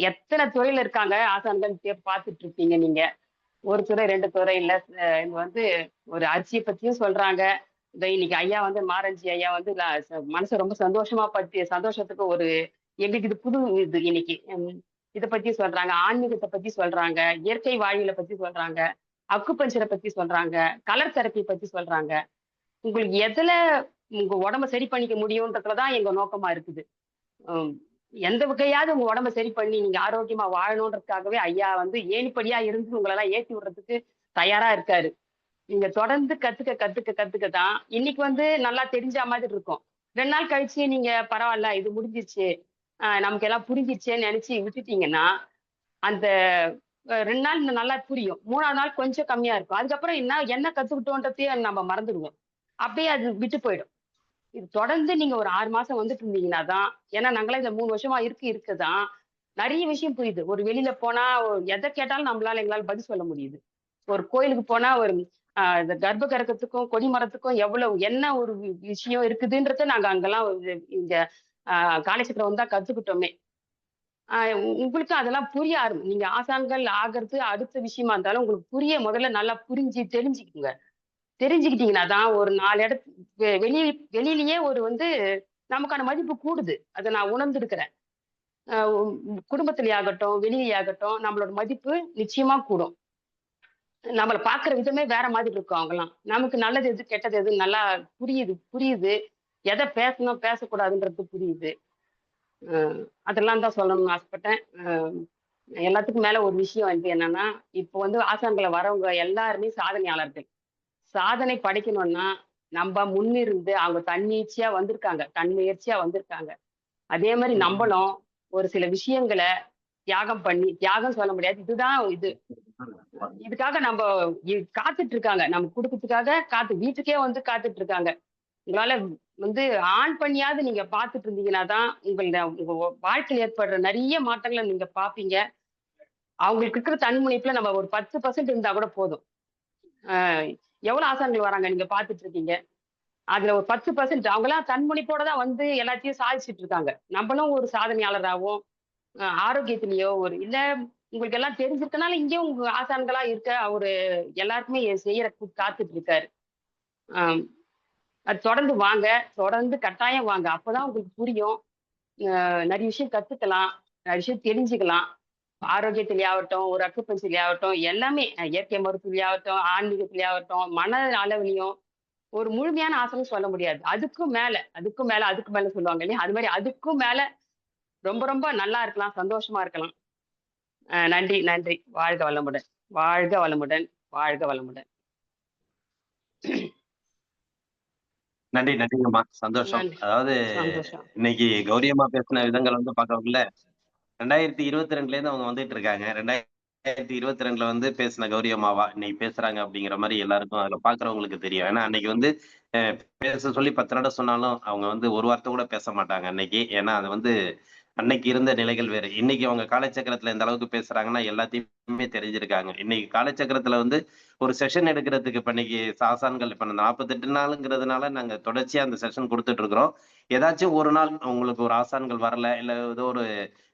எத்தன துறையில இருக்காங்க ஆசான்கள் பார்த்துட்டு இருப்பீங்க நீங்க. 1 துறை, 2 துறை இல்ல. இது வந்து ஒரு அரிசிய பத்தியும் சொல்றாங்க. இன்னைக்கு ஐயா வந்து மாரஞ்சி ஐயா வந்து மனச ரொம்ப சந்தோஷத்துக்கு ஒரு எங்களுக்கு இது புது இது இன்னைக்கு. இத பத்தி சொல்றாங்க. ஆன்மீகத்த பத்தி சொல்றாங்க. இயற்கை வாழ்வியல பத்தி சொல்றாங்க. அக்குபஞ்சரை பத்தி சொல்றாங்க. கலர் தெரப்பி பத்தி சொல்றாங்க. உங்களுக்கு எதுல உங்க உடம்ப சரி பண்ணிக்க முடியும்ன்றதுலதான் எங்க நோக்கமா இருக்குது. எந்த வகையாவது உங்க உடம்ப சரி பண்ணி நீங்க ஆரோக்கியமா வாழணுன்றதுக்காகவே ஐயா வந்து ஏணிப்படியா இருந்து உங்களெல்லாம் ஏத்தி விடுறதுக்கு தயாரா இருக்காரு. நீங்க தொடர்ந்து கத்துக்கதான் இன்னைக்கு வந்து நல்லா தெரிஞ்ச மாதிரி இருக்கும். 2 நாள் கழிச்சு நீங்க பரவாயில்ல இது முடிஞ்சிருச்சு, நமக்கு எல்லாம் புரிஞ்சிருச்சேன்னு நினைச்சு விட்டுட்டீங்கன்னா, அந்த 2 நாள் நல்லா புரியும். 3ஆவது நாள் கொஞ்சம் கம்மியா இருக்கும். அதுக்கப்புறம் என்ன கத்துக்கிட்டோன்றதையே நம்ம மறந்துடுவோம். அப்படியே அது விட்டு போயிடும். இது தொடர்ந்து நீங்க ஒரு 6 மாசம் வந்துட்டு இருந்தீங்கன்னா தான், ஏன்னா நாங்களாம் இந்த 3 வருஷமா இருக்கதான் நிறைய விஷயம் புரியுது. ஒரு வெளியில போனா எதை கேட்டாலும் எங்களால பதில் சொல்ல முடியுது. ஒரு கோயிலுக்கு போனா ஒரு இந்த கர்ப்ப கிரகத்துக்கும் கொடிமரத்துக்கும் என்ன ஒரு விஷயம் இருக்குதுன்றத நாங்க அங்கெல்லாம் இங்க காலேஜ்ல வந்தா கத்துக்கிட்டோமே. உங்களுக்கு அதெல்லாம் புரிய நீங்க ஆசான்கள் ஆகிறது அடுத்த விஷயமா இருந்தாலும் உங்களுக்கு முதல்ல நல்லா தெரிஞ்சுக்குங்க. தெரிஞ்சுக்கிட்டீங்கன்னா தான் ஒரு 4 வெளியிலேயே ஒரு வந்து நமக்கான மதிப்பு கூடுது. அதை நான் உணர்ந்திருக்கிறேன். குடும்பத்திலே ஆகட்டும், வெளியே ஆகட்டும் நம்மளோட மதிப்பு நிச்சயமா கூடும். நம்மள பாக்குற விதமே வேற மாதிரி இருக்கும் அவங்கலாம். நமக்கு நல்லது எது, கெட்டது எது நல்லா புரியுது. எத பேசணும், பேசக்கூடாதுன்றது புரியுது. அ அதெல்லாம் தான் சொல்லணும்னு ஆசைப்பட்டேன். எல்லாத்துக்கும் மேல ஒரு விஷயம் வந்து என்னன்னா, இப்போ வந்து ஆசான்கள வரவங்க எல்லாருமே சாதனையாளர்கள். சாதனை படைக்கணும்னா, நம்ப முன்னிருந்து அவங்க தன்னிச்சையா வந்திருக்காங்க. தன்முயற்சியா வந்திருக்காங்க. அதே மாரி நம்பளும் ஒரு சில விஷயங்கள தியாகம் பண்ணி தியாகம் சொல்ல முடியாது. இதுதான் இது. இதுக்காக நம்ப காத்துட்டு இருக்காங்க. நம்ம குடுக்கறதுக்காக வீட்டுக்கே வந்து காத்துட்டு இருக்காங்க. உங்களால வந்து ஆன் பண்ணியாவது நீங்க பார்த்துட்டு இருந்தீங்கன்னா தான், உங்க வாழ்க்கையில ஏற்படுற நெறைய மாற்றங்கள நீங்க பார்ப்பீங்க. அவங்களுக்கு இருக்கிற தன்முனைப்புல நம்ம ஒரு 10% இருந்தா கூட போதும். அ எவ்வளோ ஆசான்கள் வராங்க நீங்க பார்த்துட்டு இருக்கீங்க. அதுல ஒரு 10% அவங்கலாம் தன்முனைப்போட தான் வந்து எல்லாத்தையும் சாதிச்சுட்டு இருக்காங்க. நம்மளும் ஒரு சாதனையாளராவும், ஆரோக்கியத்திலயோ இல்ல உங்களுக்கு எல்லாம் தெரிஞ்சிருக்கனால இங்கேயும் உங்க ஆசான்களா இருக்க அவரு எல்லாருக்குமே செய்யறதுக்கு காத்துட்டு இருக்காரு. ஆம். அது தொடர்ந்து வாங்க. தொடர்ந்து கட்டாயம் வாங்க. அப்பதான் உங்களுக்கு புரியும். நெறைய விஷயம் கத்துக்கலாம். நெறைய விஷயம் தெரிஞ்சுக்கலாம். ஆரோக்கியத்திலே ஒரு அக்குப்பஞ்சர்லே ஆகட்டும், எல்லாமே இயற்கை மருத்துவத்திலே ஆன்மீகத்திலே மன அளவிலயும் ஒரு முழுமையான ஆசனம் சொல்ல முடியாது. அதுக்கும் மேல சொல்லுவாங்க இல்லையா? அது மாரி அதுக்கும் மேல ரொம்ப ரொம்ப நல்லா இருக்கலாம். சந்தோஷமா இருக்கலாம். நன்றி, நன்றி. வாழ்க வளமுடன். வாழ்க வளமுடன். வாழ்க வளமுடன். நன்றி, நன்றிங்கம்மா. சந்தோஷம். நன்றி. அதாவது சந்தோஷம். இன்னைக்கு கௌரி அம்மா பேசின விதங்கள் வந்து பார்க்கக்குள்ள 2022லேருந்து அவங்க வந்துட்டு இருக்காங்க. 2022ல வந்து பேசின கௌரி அம்மாவா இன்னைக்கு பேசுறாங்க அப்படிங்கிற மாரி எல்லாருக்கும் அதுல பார்க்குறவங்களுக்கு தெரியும். ஏன்னா அன்னைக்கு வந்து அ பேச சொல்லி 10 தடவ சொன்னாலும் அவங்க வந்து ஒரு வார்த்தை கூட பேச மாட்டாங்க அன்னைக்கு. ஏன்னா அது வந்து அன்னைக்கு இருந்த நிலைகள் வேறு. இன்னைக்கு அவங்க காலச்சக்கரத்துல எந்த அளவுக்கு பேசுறாங்கன்னா எல்லாத்தையுமே தெரிஞ்சிருக்காங்க. இன்னைக்கு காலச்சக்கரத்துல வந்து ஒரு செஷன் எடுக்கிறதுக்கு இப்ப இன்னைக்கு ஆசான்கள் இப்ப 48 நாளுங்கிறதுனால நாங்க தொடர்ச்சியா அந்த செஷன் குடுத்துட்டு இருக்கிறோம். ஏதாச்சும் ஒரு நாள் உங்களுக்கு ஒரு ஆசான்கள் வரல, இல்ல ஏதோ ஒரு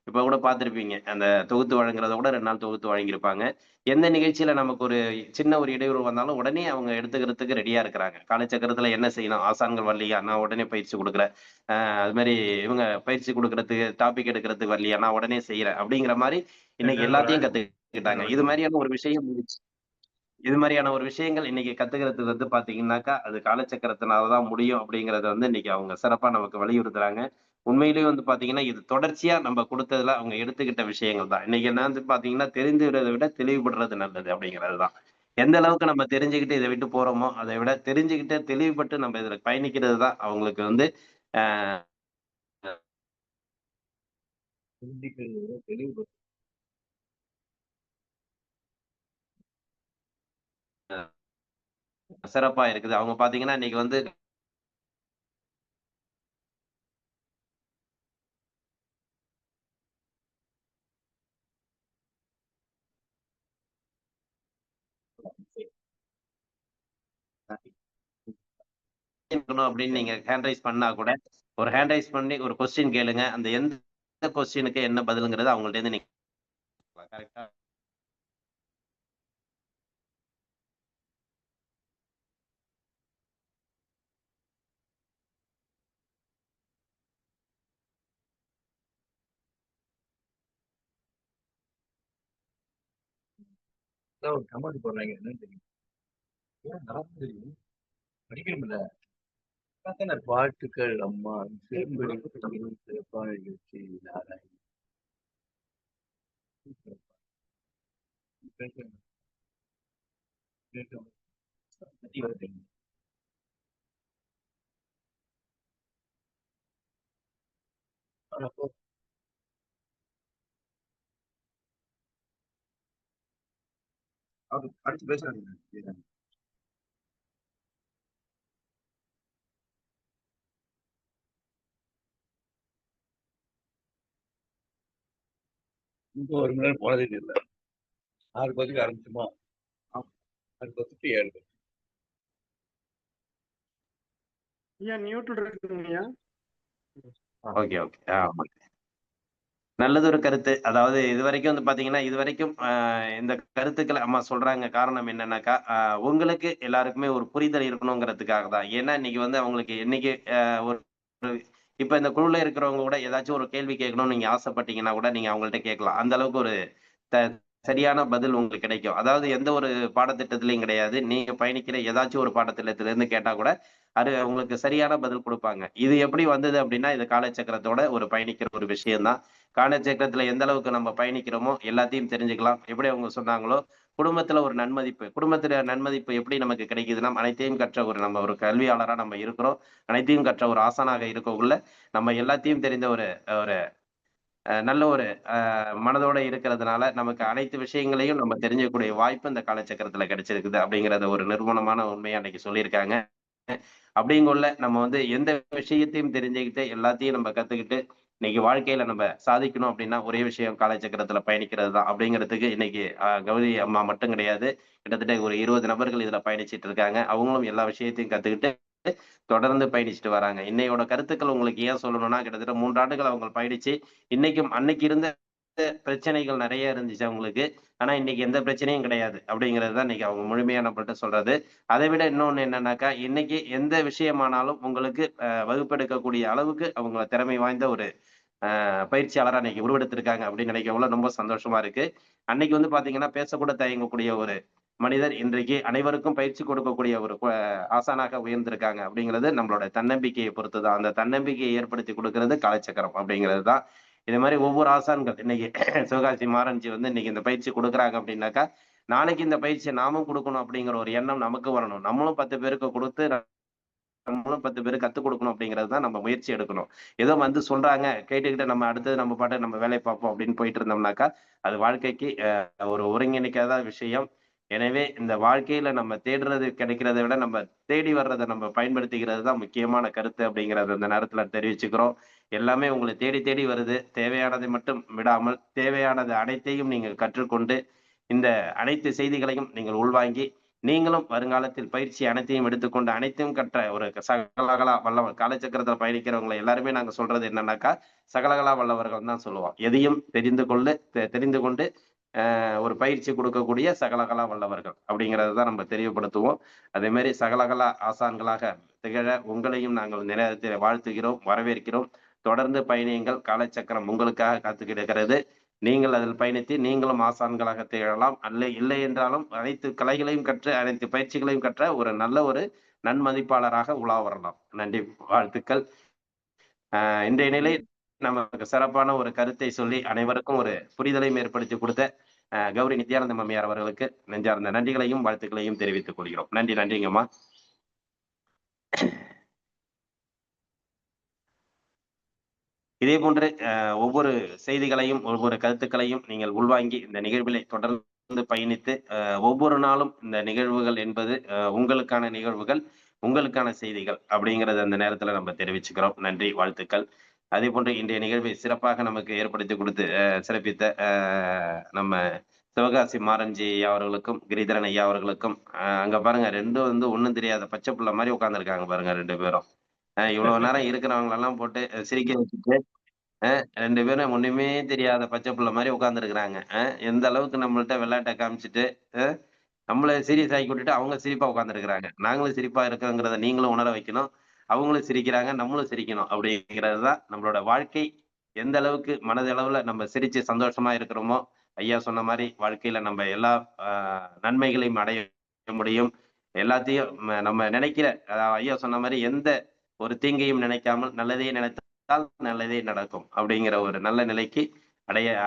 இப்ப கூட பார்த்திருப்பீங்க. அந்த தொகுத்து வழங்குறத கூட 2 நாள் தொகுத்து வழங்கியிருப்பாங்க. எந்த நிகழ்ச்சியில நமக்கு ஒரு சின்ன ஒரு இடையூறு வந்தாலும் உடனே அவங்க எடுத்துக்கிறதுக்கு ரெடியா இருக்கிறாங்க. காலச்சக்கரத்துல என்ன செய்யணும்? ஆசான்கள் வரலையா? நான் உடனே பயிற்சி குடுக்குறேன். அது மாரி இவங்க பயிற்சி குடுக்குறதுக்கு, டாபிக் எடுக்கிறதுக்கு வரலையா? நான் உடனே செய்றேன். அப்படிங்கிற மாரி இன்னைக்கு எல்லாத்தையும் கத்துக்கிட்டாங்க. இது மாரியான ஒரு விஷயங்கள் இன்னைக்கு கத்துக்கிறதுக்கு வந்து பார்த்தீங்கன்னாக்கா, அது காலச்சக்கரத்தினால தான் முடியும் அப்படிங்கிறத வந்து இன்னைக்கு அவங்க சிறப்பா நமக்கு வலியுறுத்துறாங்க. உண்மையிலேயே வந்து பார்த்தீங்கன்னா, இது தொடர்ச்சியா நம்ம குடுத்ததுல அவங்க எடுத்துக்கிட்ட விஷயங்கள் தான். இன்னைக்கு என்ன வந்து பார்த்தீங்கன்னா, தெரிந்துகிறத விட தெளிவுபடுறது நல்லது அப்படிங்கிறது தான். எந்த அளவுக்கு நம்ம தெரிஞ்சுக்கிட்டு இத விட்டு போறோமோ, அதை விட தெரிஞ்சுக்கிட்டு தெளிவுபட்டு நம்ம இதுல பயணிக்கிறது தான் அவங்களுக்கு வந்து அ சிந்திக்கிறத விட தெளிவு சிறப்பா இருக்குது. அவங்க பார்த்தீங்கன்னா, இன்னைக்கு வந்து இருக்கணும் அப்படின்னு நீங்க ஹேண்ட் ரைஸ் பண்ணா கூட, ஒரு ஹேண்ட் ரைஸ் பண்ணி ஒரு கொஸ்டின் கேளுங்க. அந்த எந்த கொஸ்டினுக்கு என்ன பதில்ங்கிறத அவங்கள்ட்ட இருந்து நீங்க கரெக்ட்டா ஒரு கமெண்ட் போடுறாங்க. என்னன்னு தெரியும். ஏன் நான் தெரியும். படிக்கணும்ல. வாழ்த்துக்கள் அம்மா. சிறுபடி சிறப்பான நிகழ்ச்சி. நாராயணன். அடுத்து பேசுறாங்க. இங்க 1 மணி நேரம் போனதே தெரியல. 6:10க்கு ஆரம்பிச்சுமா? 6:10க்கு 7:10. ஐயா நியூட்ரல் இருக்குங்கய்யா. Okay, okay. ஆமா. நல்லதொரு கருத்து. அதாவது இதுவரைக்கும் வந்து பார்த்தீங்கன்னா, இதுவரைக்கும் இந்த கருத்துக்கள அம்மா சொல்றாங்க. காரணம் என்னன்னாக்கா, உங்களுக்கு எல்லாருக்குமே ஒரு புரிதல் இருக்கணுங்கிறதுக்காக தான். ஏன்னா, இன்னைக்கு வந்து அவங்களுக்கு என்னைக்கு ஒரு இப்ப இந்த குழுல இருக்கிறவங்க கூட ஏதாச்சும் ஒரு கேள்வி கேட்கணும்னு நீங்க ஆசைப்பட்டீங்கன்னா கூட, நீங்க அவங்கள்ட்ட கேட்கலாம். அந்த அளவுக்கு ஒரு த சரியான பதில் உங்களுக்கு கிடைக்கும். அதாவது எந்த ஒரு பாடத்திட்டத்திலயும் கிடையாது. நீங்க பயணிக்கிற ஏதாச்சும் ஒரு பாடத்திட்டத்திலிருந்து கேட்டா கூட, அது உங்களுக்கு சரியான பதில் குடுப்பாங்க. இது எப்படி வந்தது அப்படின்னா, இது காலச்சக்கரத்தோட ஒரு பயணிக்கிற ஒரு விஷயம் தான். காலச்சக்கரத்துல எந்த அளவுக்கு நம்ம பயணிக்கிறோமோ, எல்லாத்தையும் தெரிஞ்சுக்கலாம். எப்படி அவங்க சொன்னாங்களோ, குடும்பத்துல ஒரு நன்மதிப்பு. குடும்பத்துல நன்மதிப்பு எப்படி நமக்கு கிடைக்குதுன்னா, அனைத்தையும் கற்ற நம்ம ஒரு கல்வியாளரா நம்ம இருக்கிறோம். அனைத்தையும் கற்ற ஒரு ஆசானாக இருக்கக்குள்ள, நம்ம எல்லாத்தையும் தெரிந்த ஒரு ஒரு நல்ல ஒரு மனதோட இருக்கிறதுனால, நமக்கு அனைத்து விஷயங்களையும் நம்ம தெரிஞ்சுக்கக்கூடிய வாய்ப்பு இந்த காலச்சக்கரத்துல கிடைச்சிருக்குது அப்படிங்கிறத ஒரு நிரூபணமான உண்மைய அன்னைக்கு சொல்லியிருக்காங்க. அப்படிங்கொள்ள நம்ம வந்து எந்த விஷயத்தையும் தெரிஞ்சுக்கிட்டு, எல்லாத்தையும் நம்ம கத்துக்கிட்டு, இன்னைக்கு வாழ்க்கையில நம்ம சாதிக்கணும் அப்படின்னா, ஒரே விஷயம் காலச்சக்கரத்துல பயணிக்கிறது தான். அப்படிங்கிறதுக்கு இன்னைக்கு கௌரி அம்மா மட்டும் கிடையாது. கிட்டத்தட்ட ஒரு 20 நபர்கள் இதுல பயணிச்சுட்டு இருக்காங்க. அவங்களும் எல்லா விஷயத்தையும் கத்துக்கிட்டு தொடர்ந்து பயணிச்சுட்டு வராங்க. இன்னையோட கருத்துக்கள் உங்களுக்கு ஏன் சொல்லணும்னா, கிட்டத்தட்ட 3 ஆண்டுகள் அவங்க பயணிச்சு, இன்னைக்கும் அன்னைக்கு இருந்த பிரச்சனைகள் நெறைய இருந்துச்சு அவங்களுக்கு. ஆனா, இன்னைக்கு எந்த பிரச்சனையும் கிடையாது. அப்படிங்கிறது தான் இன்னைக்கு அவங்க முழுமையா நம்மள்ட்ட சொல்றது. அதை விட இன்னொன்னு என்னன்னாக்கா, இன்னைக்கு எந்த விஷயமானாலும் உங்களுக்கு வகுப்பெடுக்கக்கூடிய அளவுக்கு அவங்க திறமை வாய்ந்த ஒரு பயிற்சியாளரா இன்னைக்கு உருவெடுத்திருக்காங்க அப்படின்னு நினைக்கக்குள்ள ரொம்ப சந்தோஷமா இருக்கு. அன்னைக்கு வந்து பாத்தீங்கன்னா, பேசக்கூட தயங்கக்கூடிய ஒரு மனிதர் இன்றைக்கு அனைவருக்கும் பயிற்சி கொடுக்கக்கூடிய ஒரு ஆசானாக உயர்ந்திருக்காங்க அப்படிங்கிறது நம்மளோட தன்னம்பிக்கையை பொறுத்து தான். அந்த தன்னம்பிக்கையை ஏற்படுத்தி குடுக்கிறது காலச்சக்கரம் அப்படிங்கிறது தான். இது மாரி ஒவ்வொரு ஆசான்கள் இன்னைக்கு சிவகாசி மாறன்ஜி வந்து இன்னைக்கு இந்த பயிற்சி குடுக்குறாங்க அப்படின்னாக்கா, நாளைக்கு இந்த பயிற்சிய நாமும் குடுக்கணும் அப்படிங்கிற ஒரு எண்ணம் நமக்கு வரணும். நம்மளும் 10 பேருக்கு குடுத்து நம்மளும் 10 பேருக்கு கத்துக் குடுக்கணும் அப்படிங்கிறது தான் நம்ம முயற்சி எடுக்கணும். ஏதோ வந்து சொல்றாங்க, கேட்டுக்கிட்டு நம்ம அடுத்தது நம்ம பாட்டுக்கு நம்ம வேலைய பார்ப்போம் அப்படின்னு போயிட்டு இருந்தோம்னாக்கா, அது வாழ்க்கைக்கு ஒரு ஒருங்கிணைக்காத விஷயம். எனவே இந்த வாழ்க்கையில நம்ம தேடுறது கிடைக்கிறத விட, நம்ம தேடி வர்றத நம்ம பயன்படுத்திக்கிறது தான் முக்கியமான கருத்து அப்படிங்கிறத இந்த நேரத்துல தெரிவிச்சுக்கிறோம். எல்லாமே உங்கள தேடி தேடி வருது. தேவையானதை மட்டும் விடாமல், தேவையானது அனைத்தையும் நீங்கள் கற்றுக்கொண்டு, இந்த அனைத்து செய்திகளையும் நீங்கள் உள்வாங்கி நீங்களும் வருங்காலத்தில் பயிற்சி அனைத்தையும் எடுத்துக்கொண்டு அனைத்தையும் கற்ற ஒரு சகலகலா வல்லவர். காலச்சக்கரத்துல பயணிக்கிறவங்கள எல்லாருமே நாங்க சொல்றது என்னன்னாக்கா, சகலகலா வல்லவர்கள் தான் சொல்லுவோம். எதையும் தெரிந்து கொண்டு ஒரு பயிற்சி கொடுக்கக்கூடிய சகலகலா வல்லவர்கள் அப்படிங்கிறத தான் நம்ம தெரியப்படுத்துவோம். அதே மாரி சகலகலா ஆசான்களாக திகழ உங்களையும் நாங்கள் இந்த நேரத்தில் வாழ்த்துகிறோம், வரவேற்கிறோம். தொடர்ந்து பயணியுங்கள். காலச்சக்கரம் உங்களுக்காக காத்துக் கிடக்கிறது. நீங்கள் அதில் பயணித்து நீங்களும் ஆசான்களாக திகழலாம். இல்லை என்றாலும் அனைத்து கலைகளையும் கற்று, அனைத்து பயிற்சிகளையும் கற்ற ஒரு நல்ல ஒரு நன்மதிப்பாளராக உலா வரலாம். நன்றி, வாழ்த்துக்கள். இன்றைய நிலை நமக்கு சிறப்பான ஒரு கருத்தை சொல்லி அனைவருக்கும் ஒரு புரிதலையும் ஏற்படுத்தி கொடுத்த கௌரி நித்யானந்த அம்மையார் அவர்களுக்கு நெஞ்சார்ந்த நன்றிகளையும் வாழ்த்துக்களையும் தெரிவித்துக் கொள்கிறோம். நன்றி, நன்றிங்கம்மா. இதே போன்று ஒவ்வொரு செய்திகளையும், ஒவ்வொரு கருத்துக்களையும் நீங்கள் உள்வாங்கி இந்த நிகழ்விலே தொடர்ந்து பயணித்து, ஒவ்வொரு நாளும் இந்த நிகழ்வுகள் என்பது உங்களுக்கான நிகழ்வுகள், உங்களுக்கான செய்திகள் அப்படிங்கிறத அந்த நேரத்துல நம்ம தெரிவிச்சுக்கிறோம். நன்றி, வாழ்த்துக்கள். அதே போன்று இன்றைய நிகழ்வை சிறப்பாக நமக்கு ஏற்படுத்தி கொடுத்து சிறப்பித்த நம்ம சிவகாசி மாறன்ஜி ஐயா அவர்களுக்கும், கிரிதரன் ஐயா அவர்களுக்கும், அங்க பாருங்க 2 வந்து ஒண்ணும் தெரியாத பச்சை புள்ள மாரி உட்கார்ந்திருக்காங்க பாருங்க 2 பேரும். இவ்வளவு நேரம் இருக்கிறவங்களெல்லாம் போட்டு சிரிக்க வச்சுட்டு 2 பேரும் ஒண்ணுமே தெரியாத பச்சை புள்ள மாரி உட்கார்ந்துருக்கிறாங்க. எந்த அளவுக்கு நம்மள்ட்ட விளையாட்ட காமிச்சுட்டு, அ நம்மள சீரியஸ் ஆக்கி விட்டுட்டு அவங்க சிரிப்பா உட்கார்ந்துருக்கிறாங்க. நாங்களும் சிரிப்பா இருக்கோங்கிறத நீங்களும் உணர வைக்கணும். அவங்களும் சிரிக்கிறாங்க, நம்மளும் சிரிக்கணும். அப்படிங்கிறது தான் நம்மளோட வாழ்க்கை. எந்த அளவுக்கு மனதளவுல நம்ம சிரிச்சு சந்தோஷமா இருக்கிறோமோ, ஐயா சொன்ன மாரி வாழ்க்கையில நம்ம எல்லா அ நன்மைகளையும் அடைய முடியும். எல்லாத்தையும் நம்ம நினைக்கிற ஐயா சொன்ன மாரி எந்த ஒரு தீங்கையும் நினைக்காமல் நல்லதையே நினைத்தால் நல்லதே நடக்கும். அப்படிங்கிற ஒரு நல்ல நிலைக்கு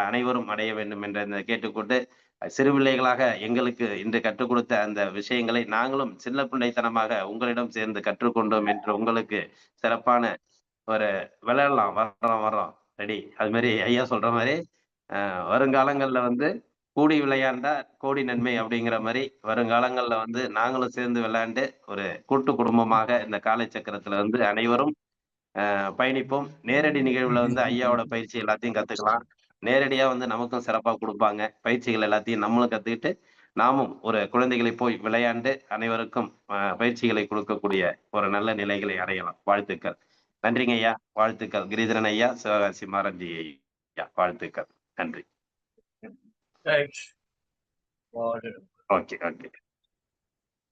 அனைவரும் அடைய வேண்டும் என்ற கேட்டுக்கொண்டு, சிறு பிள்ளைகளாக எங்களுக்கு இன்று கற்றுக் கொடுத்த அந்த விஷயங்களை நாங்களும் சின்ன பிள்ளைத்தனமாக உங்களிடம் சேர்ந்து கற்றுக்கொண்டோம் என்று உங்களுக்கு சிறப்பான ஒரு விளையாடலாம். வர்றோம். ரெடி. அது மாரி ஐயா சொல்ற மாரி, வருங்காலங்கள்ல வந்து கூடி விளையாண்டா கோடி நன்மை அப்படிங்கிற மாரி, வருங்காலங்கள்ல வந்து நாங்களும் சேர்ந்து விளையாண்டு, ஒரு கூட்டு குடும்பமாக இந்த காலச்சக்கரத்துல வந்து அனைவரும் பயணிப்போம். நேரடி நிகழ்வுல வந்து ஐயாவோட பயிற்சி எல்லாத்தையும் கத்துக்கலாம். நேரடியா வந்து நமக்கும் சிறப்பா குடுப்பாங்க. பயிற்சிகள் எல்லாத்தையும் நம்மளும் கத்துக்கிட்டு, நாமும் ஒரு குழந்தைகளை போய் விளையாண்டு அனைவருக்கும் பயிற்சிகளை கொடுக்கக்கூடிய ஒரு நல்ல நிலைகளை அடையலாம். வாழ்த்துக்கள். நன்றிங்க ஐயா. வாழ்த்துக்கள். கிரிதரன் ஐயா, சிவகாசி மாரஞ்சி ஐயா. வாழ்த்துக்கள். நன்றி. தேங்க்ஸ். Okay, okay.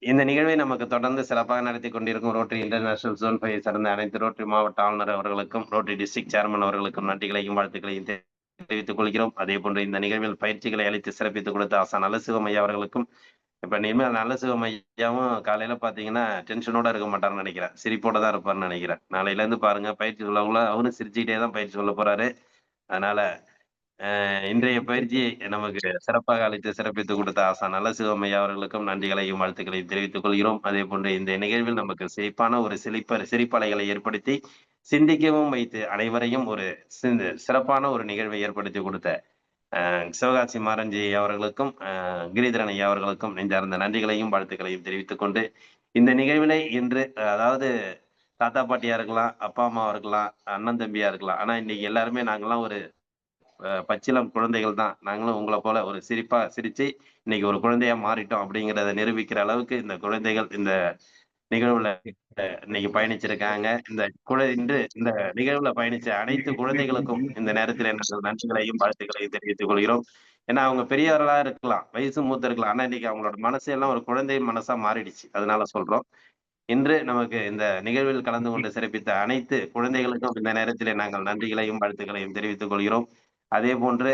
இந்த நிகழ்வை நமக்கு தொடர்ந்து சிறப்பாக நடத்தி கொண்டிருக்கும் ரோட்டரி இன்டர்நேஷனல் ஜோன் 5 சார்ந்த அனைத்து ரோட்டரி மாவட்ட ஆளுநர் அவர்களுக்கும், ரோட்டரி டிஸ்ட்ரிக்ட் சேர்மன் அவர்களுக்கும் நன்றிகளையும் வாழ்த்துக்களையும் தெரிவித்துக் கொள்கிறோம். அதே போன்று இந்த நிகழ்வில் பயிற்சிகளை அளித்து சிறப்பித்துக் கொடுத்த ஆசான் நல்லசிவம் ஐயா அவர்களுக்கும், இப்ப இனிமேல் நல்லசிவம் ஐயாவும் காலையில பாத்தீங்கன்னா டென்ஷனோட இருக்க மாட்டாருன்னு நினைக்கிறேன். சிரிப்போட தான் இருப்பாருன்னு நினைக்கிறேன். நாளையில இருந்து பாருங்க பயிற்சி சொல்லக்குள்ள அவரும் சிரிச்சுக்கிட்டே தான் பயிற்சி சொல்ல போறாரு. அதனால இன்றைய பயிற்சி நமக்கு சிறப்பாக அளித்து சிறப்பித்துக் கொடுத்த ஆசான் நல்லசிவம் ஐயா அவர்களுக்கும் நன்றிகளையும் வாழ்த்துக்களையும் தெரிவித்துக் கொள்கிறோம். அதே போன்று இந்த நிகழ்வில் நமக்கு சிறப்பான ஒரு சிரிப்பலைகளை ஏற்படுத்தி சிந்திக்கவும் வைத்து அனைவரையும் ஒரு சிறப்பான ஒரு நிகழ்வை ஏற்படுத்தி கொடுத்த சிவகாசி மாரஞ்சி அவர்களுக்கும் கிரிதரன் ஐயா அவர்களுக்கும் நெஞ்சார்ந்த நன்றிகளையும் வாழ்த்துக்களையும் தெரிவித்துக் கொண்டு இந்த நிகழ்வினை இன்று அதாவது தாத்தா பாட்டியா இருக்கலாம், அப்பா அம்மாவா இருக்கலாம், அண்ணன் தம்பியா இருக்கலாம். ஆனா இன்னைக்கு எல்லாருமே நாங்கெல்லாம் ஒரு பச்சிளம் குழந்தைகள் தான். நாங்களும் உங்கள போல ஒரு சிரிப்பா சிரிச்சு இன்னைக்கு ஒரு குழந்தையா மாறிட்டோம் அப்படிங்கிறத நிரூபிக்கிற அளவுக்கு இந்த குழந்தைகள் இந்த நிகழ்வுல இன்னைக்கு பயணிச்சிருக்காங்க. இன்று இந்த நிகழ்வுல பயணிச்ச அனைத்து குழந்தைகளுக்கும் இந்த நேரத்தில் எங்கள் நன்றிகளையும் வாழ்த்துக்களையும் தெரிவித்துக் கொள்கிறோம். ஏன்னா அவங்க பெரியவர்களா இருக்கலாம், வயசு மூத்த இருக்கலாம். ஆனா இன்னைக்கு அவங்களோட மனசு எல்லாம் ஒரு குழந்தை மனசா மாறிடுச்சு. அதனால சொல்றோம். இன்று நமக்கு இந்த நிகழ்வில் கலந்து கொண்டு சிறப்பித்த அனைத்து குழந்தைகளுக்கும் இந்த நேரத்திலே நாங்கள் நன்றிகளையும் வாழ்த்துக்களையும் தெரிவித்துக் கொள்கிறோம். அதே போன்று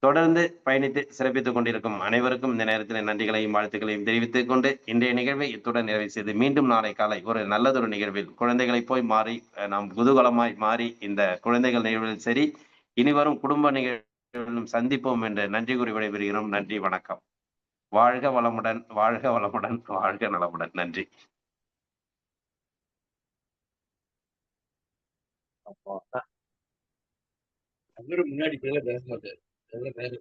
தொடர்ந்து பயணித்து சிறப்பித்துக் கொண்டிருக்கும் அனைவருக்கும் இந்த நேரத்தில் நன்றிகளையும் வாழ்த்துக்களையும் தெரிவித்துக் கொண்டு இன்றைய நிகழ்வை இத்துடன் நிறைவு செய்து மீண்டும் நாளை காலை ஒரு நல்லதொரு நிகழ்வில் குழந்தைகளை போய் மாறி நாம் குதூகலமாய் மாறி இந்த குழந்தைகள் நிகழ்வில் சரி இனி வரும் குடும்ப நிகழ்விலும் சந்திப்போம் என்று நன்றி கூறி விடைபெறுகிறோம். நன்றி, வணக்கம். வாழ்க வளமுடன், வாழ்க வளமுடன், வாழ்க நலமுடன். நன்றி. அவரு முன்னாடி பேச மாட்டாரு. அதெல்லாம் பேச